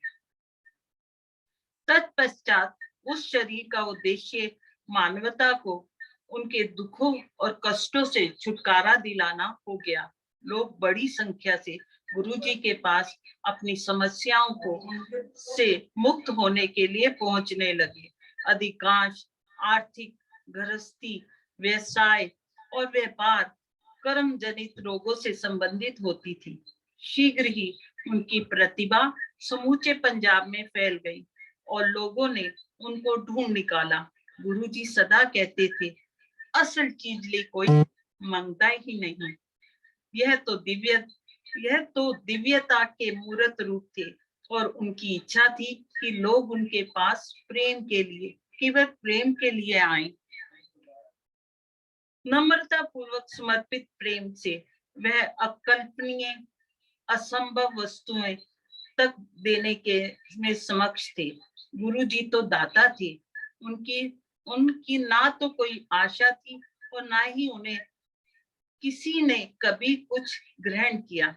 [SPEAKER 4] तत्पश्चात उस शरीर का उद्देश्य मानवता को उनके दुखों और कष्टों से छुटकारा दिलाना हो गया। लोग बड़ी संख्या से गुरुजी के पास अपनी समस्याओं से मुक्त होने के लिए पहुंचने लगे। अधिकांश आर्थिक, गृहस्थी, व्यवसाय और व्यापार कर्म जनित रोगों से संबंधित होती थी। शीघ्र ही उनकी प्रतिभा समूचे पंजाब में फैल गई और लोगों ने उनको ढूंढ निकाला। गुरुजी सदा कहते थे, असल चीज लिए कोई मांगता ही नहीं। यह तो दिव्यता के मूर्त रूप थे और उनकी इच्छा थी कि लोग उनके पास प्रेम के लिए, केवल प्रेम के लिए आए। नम्रता पूर्वक समर्पित प्रेम से वह अकल्पनीय, असंभव वस्तुएं तक देने के में समक्ष थे। गुरुजी तो दाता थे। उनकी ना तो कोई आशा थी और ना ही उन्हें किसी ने कभी कुछ ग्रहण किया।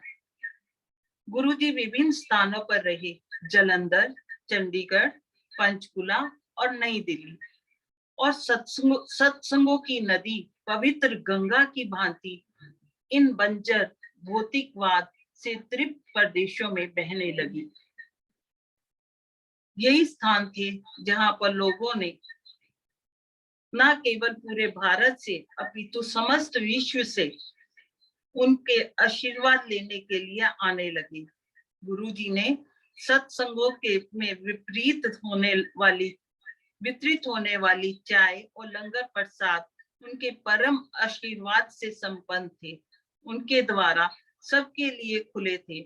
[SPEAKER 4] गुरुजी विभिन्न स्थानों पर रहे, जलंधर, चंडीगढ़, पंचकुला और नई दिल्ली, और सत्संगों की नदी पवित्र गंगा की भांति इन बंजर भौतिकवाद से तृप्त प्रदेशों में बहने लगी। यही स्थान थे जहां पर लोगों ने न केवल पूरे भारत से अपितु समस्त विश्व से उनके आशीर्वाद लेने के लिए आने लगे। गुरुजी ने सत्संगों के में वितरित होने वाली चाय और लंगर प्रसाद उनके परम आशीर्वाद से संपन्न थे। उनके द्वारा सबके लिए खुले थे,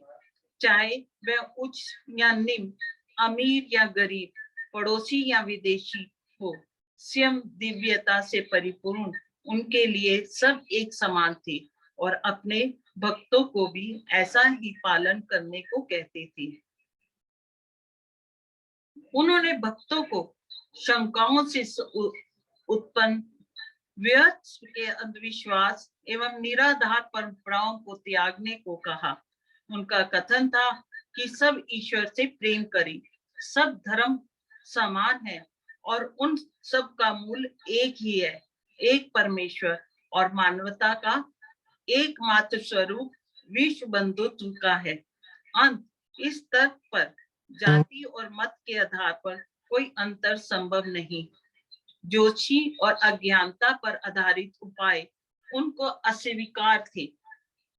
[SPEAKER 4] चाहे वह उच्च या निम्न, अमीर या गरीब, पड़ोसी या विदेशी हो। स्वयं दिव्यता से परिपूर्ण उनके लिए सब एक समान थे और अपने भक्तों को भी ऐसा ही पालन करने को कहते थे। उन्होंने भक्तों को शंकाओं से उत्पन्न व्यर्थ के अंधविश्वास एवं निराधार परंपराओं को त्यागने को कहा। उनका कथन था कि सब ईश्वर से प्रेम करें, सब धर्म समान है और उन सब का मूल एक ही है, एक परमेश्वर, और मानवता का एकमात्र स्वरूप विश्व बंधुत्व का है। अंत इस तर्क पर जाति और मत के आधार पर कोई अंतर संभव नहीं। जोशी और अज्ञानता पर आधारित उपाय उनको अस्वीकार थे।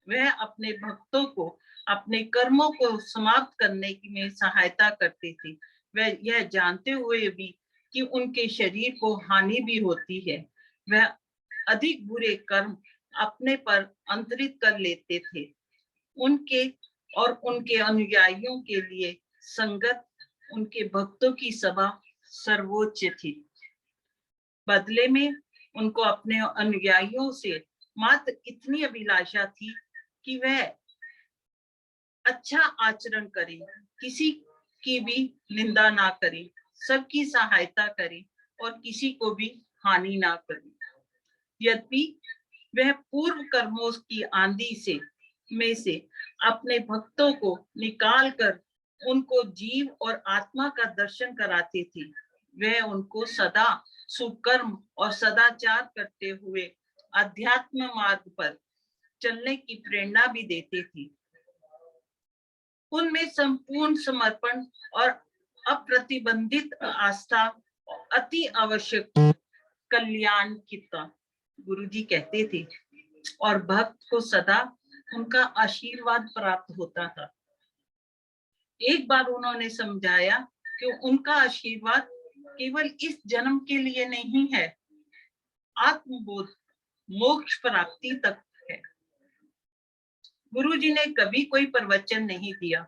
[SPEAKER 4] वह अपने भक्तों को अपने कर्मों को समाप्त करने में सहायता करते थे। वह यह जानते हुए भी कि उनके शरीर को हानि भी होती है, वह अधिक बुरे कर्म अपने पर अंतरित कर लेते थे। उनके और उनके अनुयायियों के लिए संगत, उनके भक्तों की सभा सर्वोच्च थी। बदले में उनको अपने अनुयायियों से मात्र इतनी अभिलाषा थी कि वह अच्छा आचरण करें, किसी की भी निंदा ना करें, सबकी सहायता करें और किसी को भी हानि ना करें। यद्यपि वह पूर्व कर्मों की आंधी में से अपने भक्तों को निकाल कर उनको जीव और आत्मा का दर्शन कराते थे, वह उनको सदा सुकर्म और सदाचार करते हुए अध्यात्म मार्ग पर चलने की प्रेरणा भी देते थे। उनमें संपूर्ण समर्पण और अप्रतिबंधित आस्था अति आवश्यक कल्याण किता, गुरुजी कहते थे, और भक्त को सदा उनका आशीर्वाद प्राप्त होता था। एक बार उन्होंने समझाया कि उनका आशीर्वाद केवल इस जन्म के लिए नहीं है, आत्मबोध मोक्ष प्राप्ति तक है। गुरुजी ने कभी कोई प्रवचन नहीं दिया,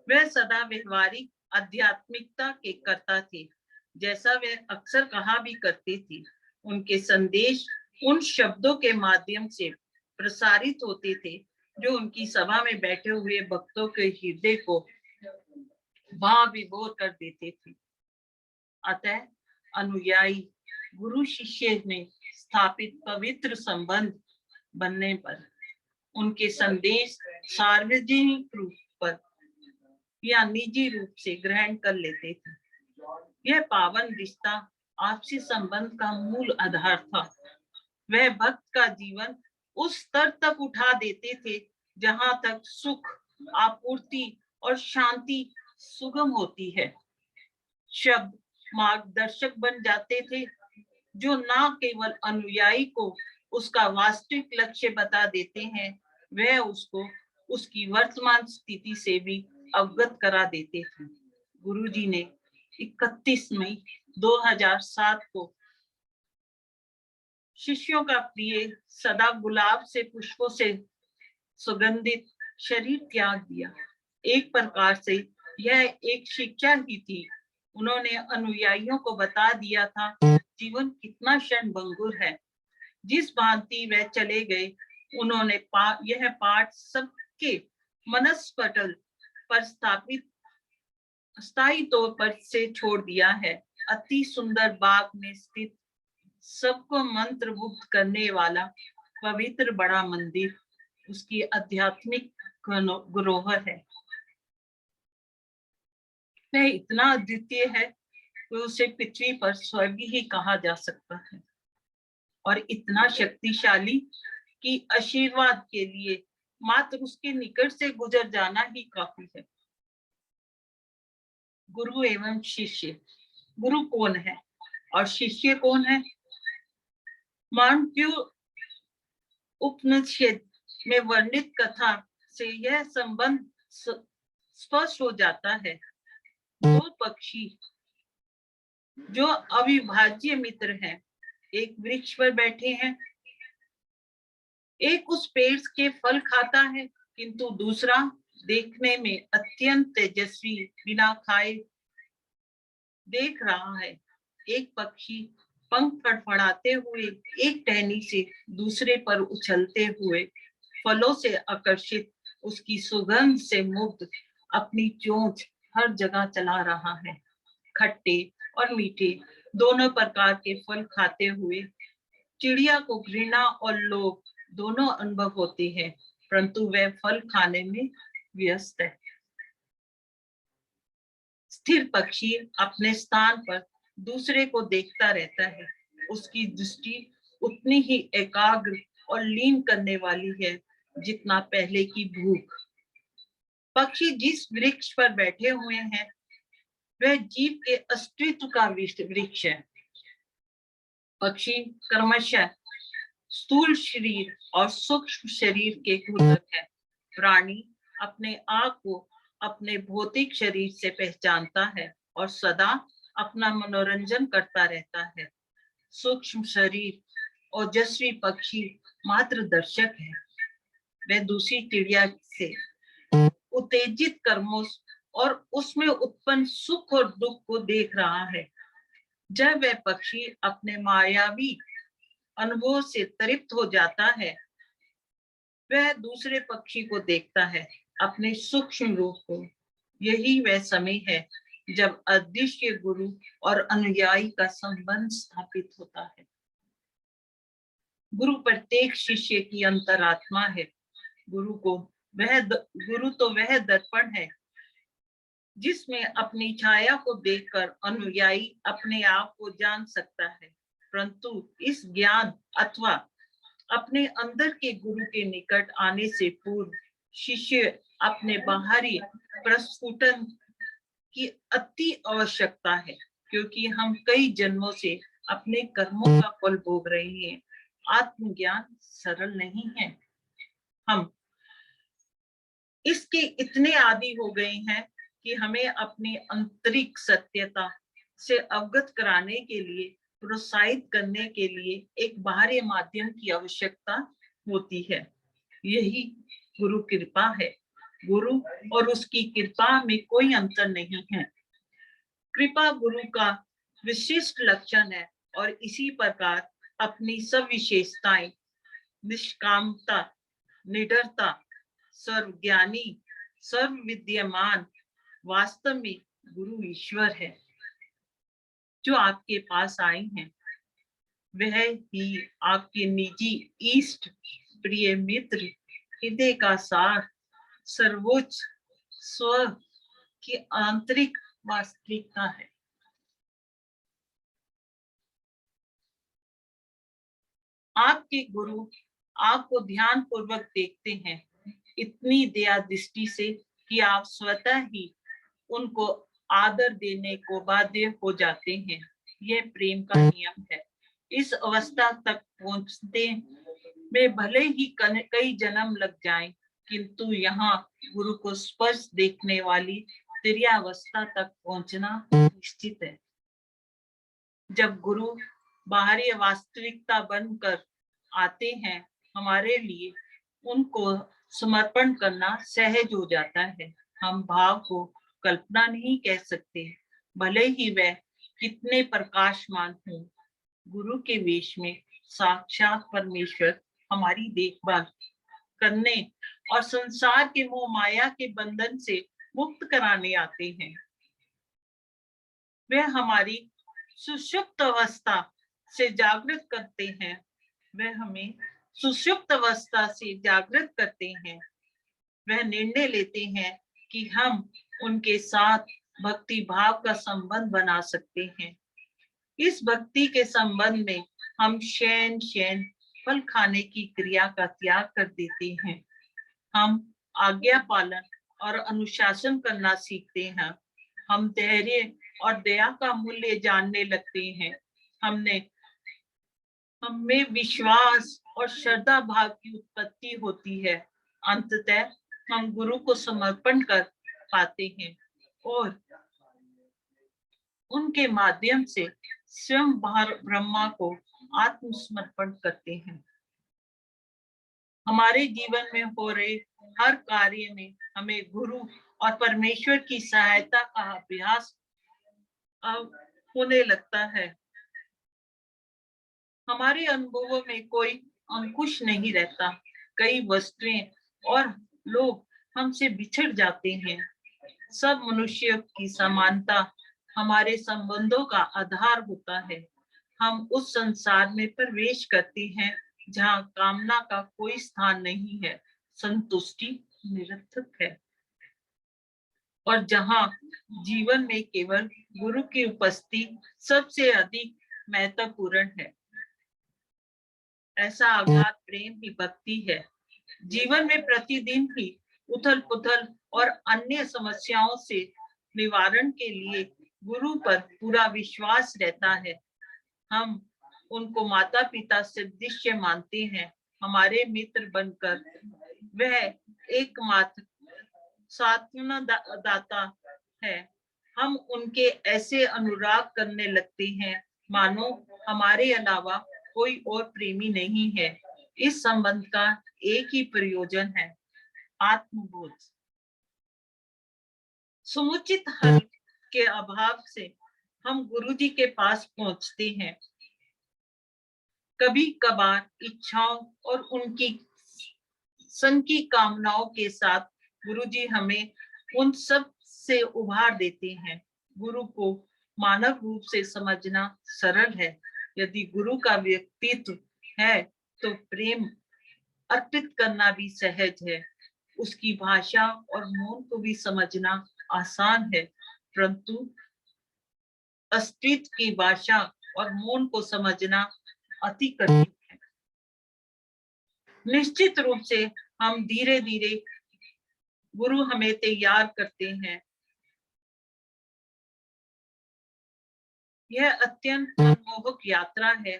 [SPEAKER 4] वह सदा व्यवहारिक आध्यात्मिकता के कर्ता थे, जैसा वे अक्सर कहा भी करते थे। उनके संदेश उन शब्दों के माध्यम से प्रसारित होते थे जो उनकी सभा में बैठे हुए भक्तों के हृदय को भाव विभोर कर देते थे। अतः अनुयायी गुरु शिष्य में स्थापित पवित्र संबंध बनने पर उनके संदेश सार्वजनिक रूप पर या निजी रूप से ग्रहण कर लेते थे। यह पावन रिश्ता आपसी संबंध का मूल आधार था। वह भक्त का जीवन उस स्तर तक उठा देते थे जहां तक सुख, आपूर्ति और शांति सुगम होती है। शब्द मार्गदर्शक बन जाते थे, जो न केवल अनुयायी को उसका वास्तविक लक्ष्य बता देते हैं, वह उसको उसकी वर्तमान स्थिति से भी अवगत करा देते थे। गुरुजी ने 31 मई 2007 को शिष्यों का प्रिय सदा गुलाब से पुष्पों से सुगंधित शरीर त्याग दिया। एक प्रकार से यह एक शिक्षा ही थी। उन्होंने अनुयायियों को बता दिया था जीवन कितना क्षणभंगुर है। जिस भांति वह चले गए, उन्होंने यह पाठ सबके मनस्पटल पर स्थायी तौर पर से छोड़ दिया है। अति सुंदर बाग में स्थित, सबको मंत्रमुग्ध करने वाला पवित्र बड़ा मंदिर उसकी आध्यात्मिक धरोहर है। वह इतना अद्वितीय है कि उसे पृथ्वी पर स्वर्ग ही कहा जा सकता है, और इतना शक्तिशाली कि आशीर्वाद के लिए मात्र उसके निकट से गुजर जाना ही काफी है। गुरु एवं शिष्य। गुरु कौन है और शिष्य कौन है? मांडव्य उपनिषद में वर्णित कथा से यह संबंध स्पष्ट हो जाता है। दो पक्षी जो अविभाज्य मित्र हैं, एक वृक्ष पर बैठे हैं। एक उस पेड़ के फल खाता है, किंतु दूसरा देखने में अत्यंत तेजस्वी बिना खाए देख रहा है। एक पक्षी पंख फड़फड़ाते हुए एक टहनी से दूसरे पर उछलते हुए फलों से आकर्षित उसकी सुगंध से मुग्ध अपनी चोंच हर जगह चला रहा है। खट्टे और मीठे दोनों प्रकार के फल खाते हुए चिड़िया को घृणा और लोभ दोनों अनुभव होते हैं, परंतु वह फल खाने में व्यस्त है। स्थिर पक्षी अपने स्थान पर दूसरे को देखता रहता है। उसकी दृष्टि उतनी ही एकाग्र और लीन करने वाली है जितना पहले की भूख। पक्षी जिस वृक्ष पर बैठे हुए हैं, वह जीव के अस्तित्व का वृक्ष है। पक्षी क्रमशः स्थूल शरीर और सूक्ष्म शरीर के घटक है। प्राणी अपने आप को अपने भौतिक शरीर से पहचानता है और सदा अपना मनोरंजन करता रहता है। सूक्ष्म शरीर ओजस्वी पक्षी मात्र दर्शक है। वह दूसरी चिड़िया से उत्तेजित कर्मों और उसमें उत्पन्न सुख और दुख को देख रहा है। जब वह पक्षी अपने मायावी अनुभव से तृप्त हो जाता है, वह दूसरे पक्षी को देखता है, अपने सूक्ष्म रूप को। यही वह समय है जब अदृश्य गुरु और अनुयायी का संबंध स्थापित होता है। गुरु प्रत्येक शिष्य की अंतरात्मा है। गुरु तो वह दर्पण है जिसमें अपनी छाया को देखकर अनुयायी अपने आप को जान सकता है। परंतु इस ज्ञान अथवा अपने अंदर के गुरु के निकट आने से पूर्व शिष्य अपने बाहरी प्रस्फुटन की अति आवश्यकता है, क्योंकि हम कई जन्मों से अपने कर्मों का फल भोग रहे हैं। आत्मज्ञान सरल नहीं है। हम इसके इतने आदी हो गए हैं कि हमें अपनी आंतरिक सत्यता से अवगत कराने के लिए, प्रोत्साहित करने के लिए एक बाहरी माध्यम की आवश्यकता होती है। यही गुरु कृपा है। गुरु और उसकी कृपा में कोई अंतर नहीं है। कृपा गुरु का विशिष्ट लक्षण है और इसी प्रकार अपनी सब विशेषताएं, निष्कामता, निडरता, सर्वज्ञानी, सर्व विद्यमान, वास्तव में गुरु ईश्वर है जो आपके पास आए हैं। वह ही आपके निजी इष्ट, प्रिय मित्र, हृदय का सार, सर्वोच्च स्व की आंतरिक वास्तविकता है। आपके गुरु आपको ध्यान पूर्वक देखते हैं, इतनी दया दृष्टि से कि आप स्वतः ही उनको आदर देने को बाध्य हो जाते हैं। यह प्रेम का नियम है। इस अवस्था तक पहुंचते में भले ही कई जन्म लग जाएं, किंतु यहाँ गुरु को स्पर्श देखने वाली तुर्यावस्था तक पहुंचना निश्चित है। जब गुरु बाहरी वास्तविकता बनकर आते हैं, हमारे लिए उनको समर्पण करना सहज हो जाता है। हम भाव को कल्पना नहीं कह सकते, भले ही वह कितने प्रकाशमान हो। गुरु के वेश में साक्षात परमेश्वर हमारी देखभाल करने और संसार के मोह माया के बंधन से मुक्त कराने आते हैं। वह हमारी सुषुप्त अवस्था से जागृत करते हैं। वह हमें सुषुप्त अवस्था से जागृत करते हैं। वह निर्णय लेते हैं कि हम उनके साथ भक्ति भाव का संबंध बना सकते हैं। इस भक्ति के संबंध में हम शयन फल खाने की क्रिया का त्याग कर देते हैं। हम आज्ञा पालन और अनुशासन करना सीखते हैं। हम धैर्य और दया का मूल्य जानने लगते हैं। हमें विश्वास और श्रद्धा भाव की उत्पत्ति होती है। अंततः हम गुरु को समर्पण कर पाते हैं और उनके माध्यम से स्वयं ब्रह्मा को आत्मसमर्पण करते हैं। हमारे जीवन में हो रहे हर कार्य में हमें गुरु और परमेश्वर की सहायता का अभ्यास होने लगता है। हमारे अनुभवों में कोई अंकुश नहीं रहता। कई वस्तुएं और लोग हमसे बिछड़ जाते हैं। सब मनुष्य की समानता हमारे संबंधों का आधार होता है। हम उस संसार में प्रवेश करते हैं जहाँ कामना का कोई स्थान नहीं है, संतुष्टि निरर्थक है, और जहाँ जीवन में केवल गुरु की उपस्थिति सबसे अधिक महत्वपूर्ण है। ऐसा अगाध प्रेम ही भक्ति है। जीवन में प्रतिदिन ही उथल पुथल और अन्य समस्याओं से निवारण के लिए गुरु पर पूरा विश्वास रहता है। हम उनको माता पिता सदृश्य मानते हैं, हमारे मित्र बनकर वह एकमात्र सांत्वना दाता है। हम उनके ऐसे अनुराग करने लगते हैं मानो हमारे अलावा कोई और प्रेमी नहीं है। इस संबंध का एक ही प्रयोजन है, आत्मबोध। समुचित हल के अभाव से हम गुरुजी के पास पहुंचते हैं। कभी कभार इच्छाओं और उनकी संग की कामनाओं के साथ गुरुजी हमें उन सब से उभार देते हैं। गुरु को मानव रूप से समझना सरल है। यदि गुरु का व्यक्तित्व है तो प्रेम अर्पित करना भी सहज है। उसकी भाषा और मौन को भी समझना आसान है, परंतु अस्तित्व की भाषा और मौन को समझना अति कठिन है। निश्चित रूप से हम धीरे धीरे गुरु हमें तैयार करते हैं। यह अत्यंत मनमोहक यात्रा है।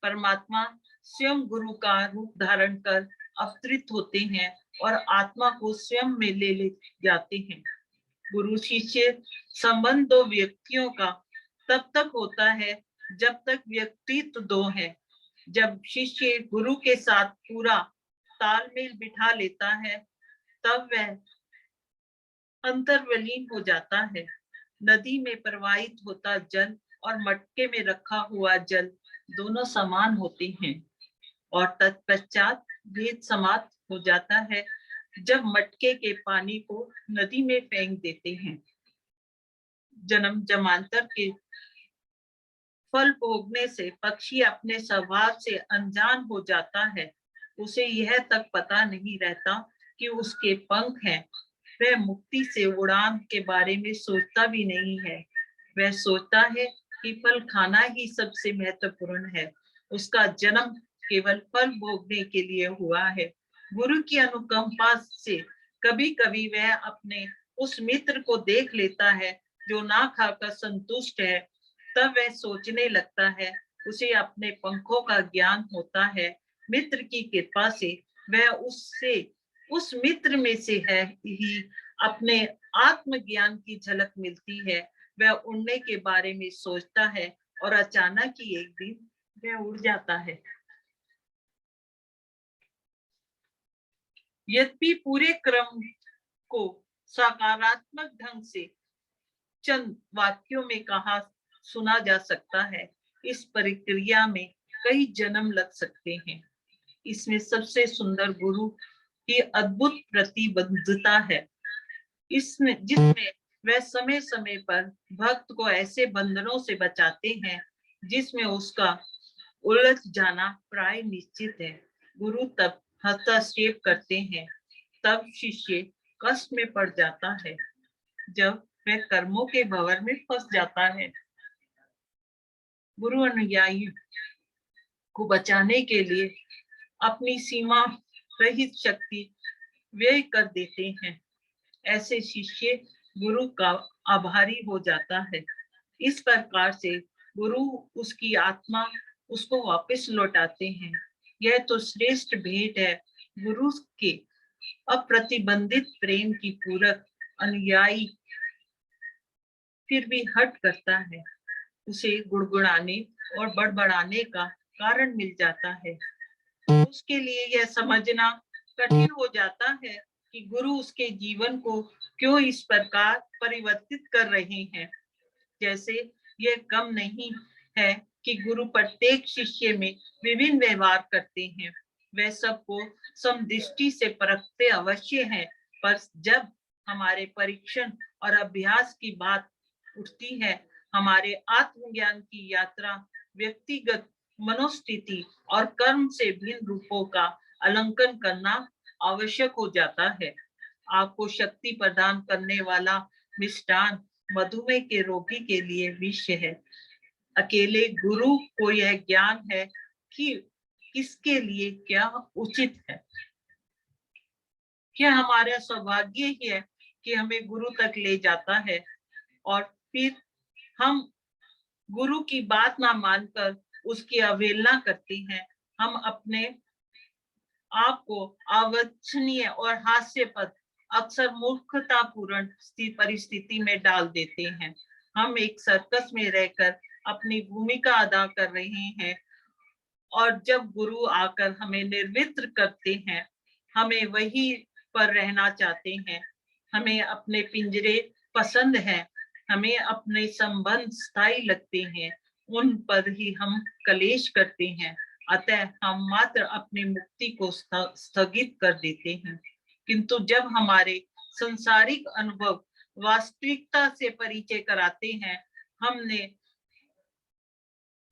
[SPEAKER 4] परमात्मा स्वयं गुरु का रूप धारण कर अवतरित होते हैं और आत्मा को स्वयं में ले जाते हैं। गुरु शिष्य संबंध दो व्यक्तियों का तब तक होता है जब तक व्यक्तित्व दो है। जब शिष्य गुरु के साथ पूरा तालमेल बिठा लेता है तब वह अंतर्वलीन हो जाता है। नदी में प्रवाहित होता जल और मटके में रखा हुआ जल दोनों समान होते हैं और तत्पश्चात भेद समाप्त हो जाता है जब मटके के पानी को नदी में फेंक देते हैं। जन्म जन्मांतर के फल भोगने से पक्षी अपने स्वभाव से अनजान हो जाता है। उसे यह तक पता नहीं रहता कि उसके पंख हैं। वह मुक्ति से उड़ान के बारे में सोचता भी नहीं है। वह सोचता है कि फल खाना ही सबसे महत्वपूर्ण है। उसका जन्म केवल फल भोगने के लिए हुआ है। गुरु की अनुकंपा से कभी कभी वह अपने उस मित्र को देख लेता है जो ना खाकर संतुष्ट है। तब वह सोचने लगता है, उसे अपने पंखों का ज्ञान होता है। मित्र की कृपा से वह उस मित्र में से है ही अपने आत्मज्ञान की झलक मिलती है। वह उड़ने के बारे में सोचता है और अचानक ही एक दिन वह उड़ जाता है। यद्यपि पूरे क्रम को सकारात्मक ढंग से चंद वाक्यों में कहा सुना जा सकता है, इस प्रक्रिया में कई जन्म लग सकते हैं। इसमें सबसे सुंदर गुरु की अद्भुत प्रतिबद्धता है, जिसमें वह समय समय पर भक्त को ऐसे बंधनों से बचाते हैं जिसमें उसका उलझ जाना प्राय निश्चित है। गुरु तब हस्तक्षेप करते हैं तब शिष्य कष्ट में पड़ जाता है, जब वह कर्मों के भंवर में फंस जाता है। गुरु अनुयायी को बचाने के लिए अपनी सीमा रहित शक्ति व्यय कर देते हैं। ऐसे शिष्य गुरु का आभारी हो जाता है। इस प्रकार से गुरु उसकी आत्मा उसको वापस लौटाते हैं। यह तो श्रेष्ठ भेंट है। गुरु के अप्रतिबंधित प्रेम की पूरक अनुयायी फिर भी हट करता है। उसे गुड़गुड़ाने और बड़बड़ाने का कारण मिल जाता है। उसके लिए यह समझना कठिन हो जाता है कि गुरु उसके जीवन को क्यों इस प्रकार परिवर्तित कर रहे हैं। जैसे यह कम नहीं है कि गुरु प्रत्येक शिष्य में विभिन्न व्यवहार करते हैं। वे सबको समदृष्टि से परखते अवश्य हैं, पर जब हमारे परीक्षण और अभ्यास की बात उठती है, हमारे आत्मज्ञान की यात्रा व्यक्तिगत मनोस्थिति और कर्म से भिन्न रूपों का अलंकन करना आवश्यक हो जाता है। आपको शक्ति प्रदान करने वाला मिष्टान मधुमेह के रोगी के लिए विष है। अकेले गुरु को यह ज्ञान है कि किसके लिए क्या उचित है। क्या हमारा सौभाग्य ही है कि हमें गुरु तक ले जाता है और फिर हम गुरु की बात ना मानकर उसकी अवहेलना करते हैं। हम अपने आप को अवांछनीय और हास्यास्पद अक्सर मूर्खतापूर्ण परिस्थिति में डाल देते हैं। हम एक सर्कस में रहकर अपनी भूमिका अदा कर रहे हैं और जब गुरु आकर हमें निर्वित्र करते हैं, हमें वही पर रहना चाहते हैं। हमें अपने पिंजरे पसंद हैं, हमें अपने संबंध स्थायी लगते हैं, उन पर ही हम कलेश करते हैं। अतः हम मात्र अपनी मुक्ति को स्थगित कर देते हैं। किंतु जब हमारे संसारिक अनुभव वास्तविकता से परिचय कराते हैं, हमने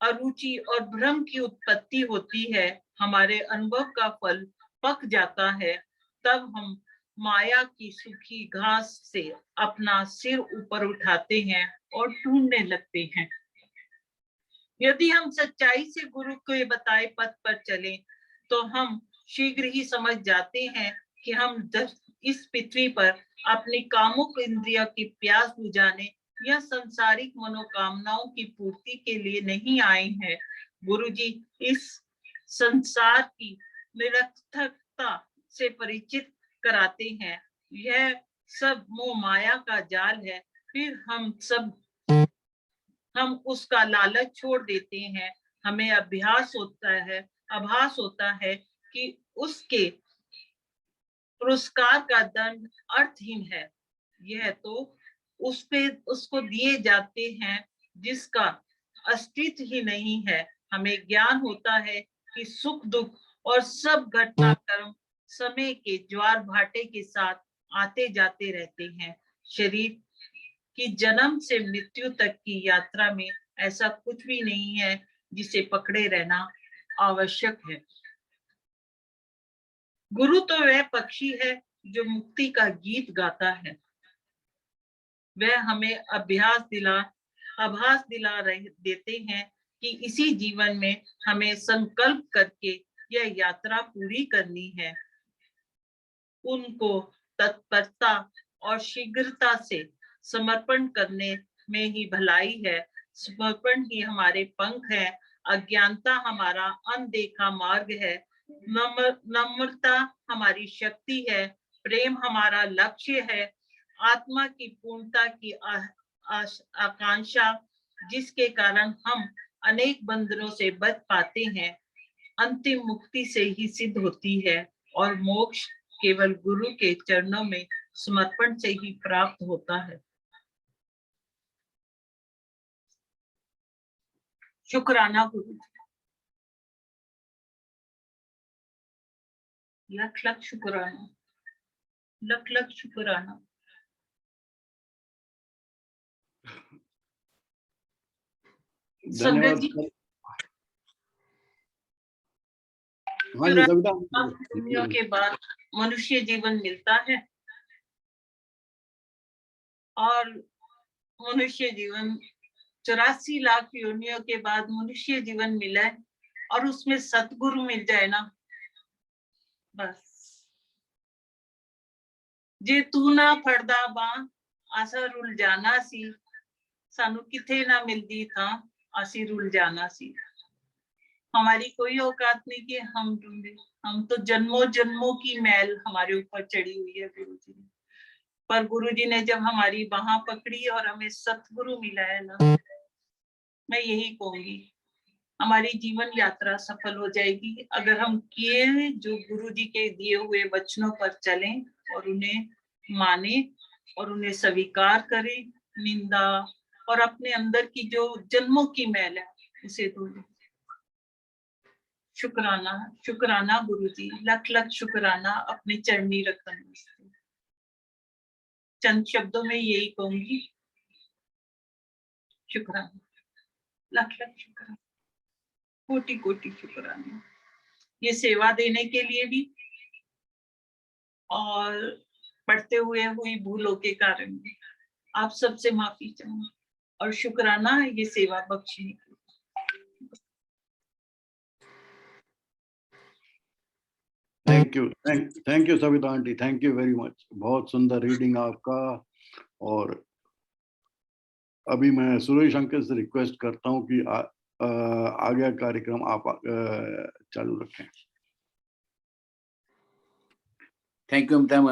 [SPEAKER 4] अरुचि और भ्रम की उत्पत्ति होती है, हमारे अनुभव का फल पक जाता है, तब हम माया की सूखी घास से अपना सिर ऊपर उठाते हैं और ढूंढने लगते हैं। यदि हम सच्चाई से गुरु के बताए पथ पर चलें, तो हम शीघ्र ही समझ जाते हैं कि हम इस पृथ्वी पर अपनी कामुक इंद्रियों की प्यास बुझाने या सांसारिक मनोकामनाओं की पूर्ति के लिए नहीं आए हैं। गुरुजी इस संसार की निरर्थकता से परिचित कराते हैं। यह सब मोह माया का जाल है। फिर हम उसका लालच छोड़ देते हैं। हमें आभास होता है कि उसके पुरस्कार का दंड अर्थहीन है। यह तो उसको दिए जाते हैं जिसका अस्तित्व ही नहीं है। हमें ज्ञान होता है कि सुख दुख और सब घटनाक्रम समय के ज्वार भाटे के साथ आते जाते रहते हैं। शरीर की जन्म से मृत्यु तक की यात्रा में ऐसा कुछ भी नहीं है जिसे पकड़े रहना आवश्यक है। गुरु तो वह पक्षी है जो मुक्ति का गीत गाता है। वह हमें आभास दिला देते हैं कि इसी जीवन में हमें संकल्प करके यह यात्रा पूरी करनी है। उनको तत्परता और शीघ्रता से समर्पण करने में ही भलाई है। समर्पण ही हमारे पंख है, अज्ञानता हमारा अनदेखा मार्ग है, नम्रता हमारी शक्ति है, प्रेम हमारा लक्ष्य है, आत्मा की पूर्णता की आकांक्षा जिसके कारण हम अनेक बंधनों से बच पाते हैं, अंतिम मुक्ति से ही सिद्ध होती है और मोक्ष केवल गुरु के चरणों में समर्पण से ही प्राप्त होता है। शुक्राना गुरु, लख लख शुक्राना, लख लख शुक्राना। संगत जी, योनियों के बाद मनुष्य जीवन मिलता है और मनुष्य जीवन 84 लाख योनियों के बाद मनुष्य जीवन मिला है और उसमें सतगुरु मिल जाए ना, बस। जे तू ना फड़दा बां आसा रुल जाना सी, सानू किथे ना मिलदी था असी रुल जाना सी। हमारी कोई औकात नहीं कि हम ढूंढे, हम तो जन्मों जन्मों की मैल हमारे ऊपर चढ़ी हुई है गुरु जी ने। पर गुरु जी ने जब हमारी बाह पकड़ी और हमें सतगुरु मिला है ना, मैं यही कहूंगी हमारी जीवन यात्रा सफल हो जाएगी अगर हम किए जो गुरु जी के दिए हुए वचनों पर चलें और उन्हें माने और उन्हें स्वीकार करें, निंदा और अपने अंदर की जो जन्मों की मैल है उसे दूर। शुक्राना, शुक्राना गुरु जी, लख लख शुक्राना अपने चरणी रखने। चंद शब्दों में यही कहूंगी, शुक्राना, लख लख शुक्राना, कोटि कोटि शुक्राना ये सेवा देने के लिए भी और पढ़ते हुए हुई भूलों के कारण भी आप सबसे माफी चाहूंगी और शुक्राना ये सेवा बख्शने की।
[SPEAKER 2] Thank you Savita aunty, thank you very much. बहुत सुंदर रीडिंग आपका। और अभी मैं सुरेश अंकल से रिक्वेस्ट करता हूँ कि आगे कार्यक्रम आप चालू रखें।
[SPEAKER 1] Thank you Amitabh.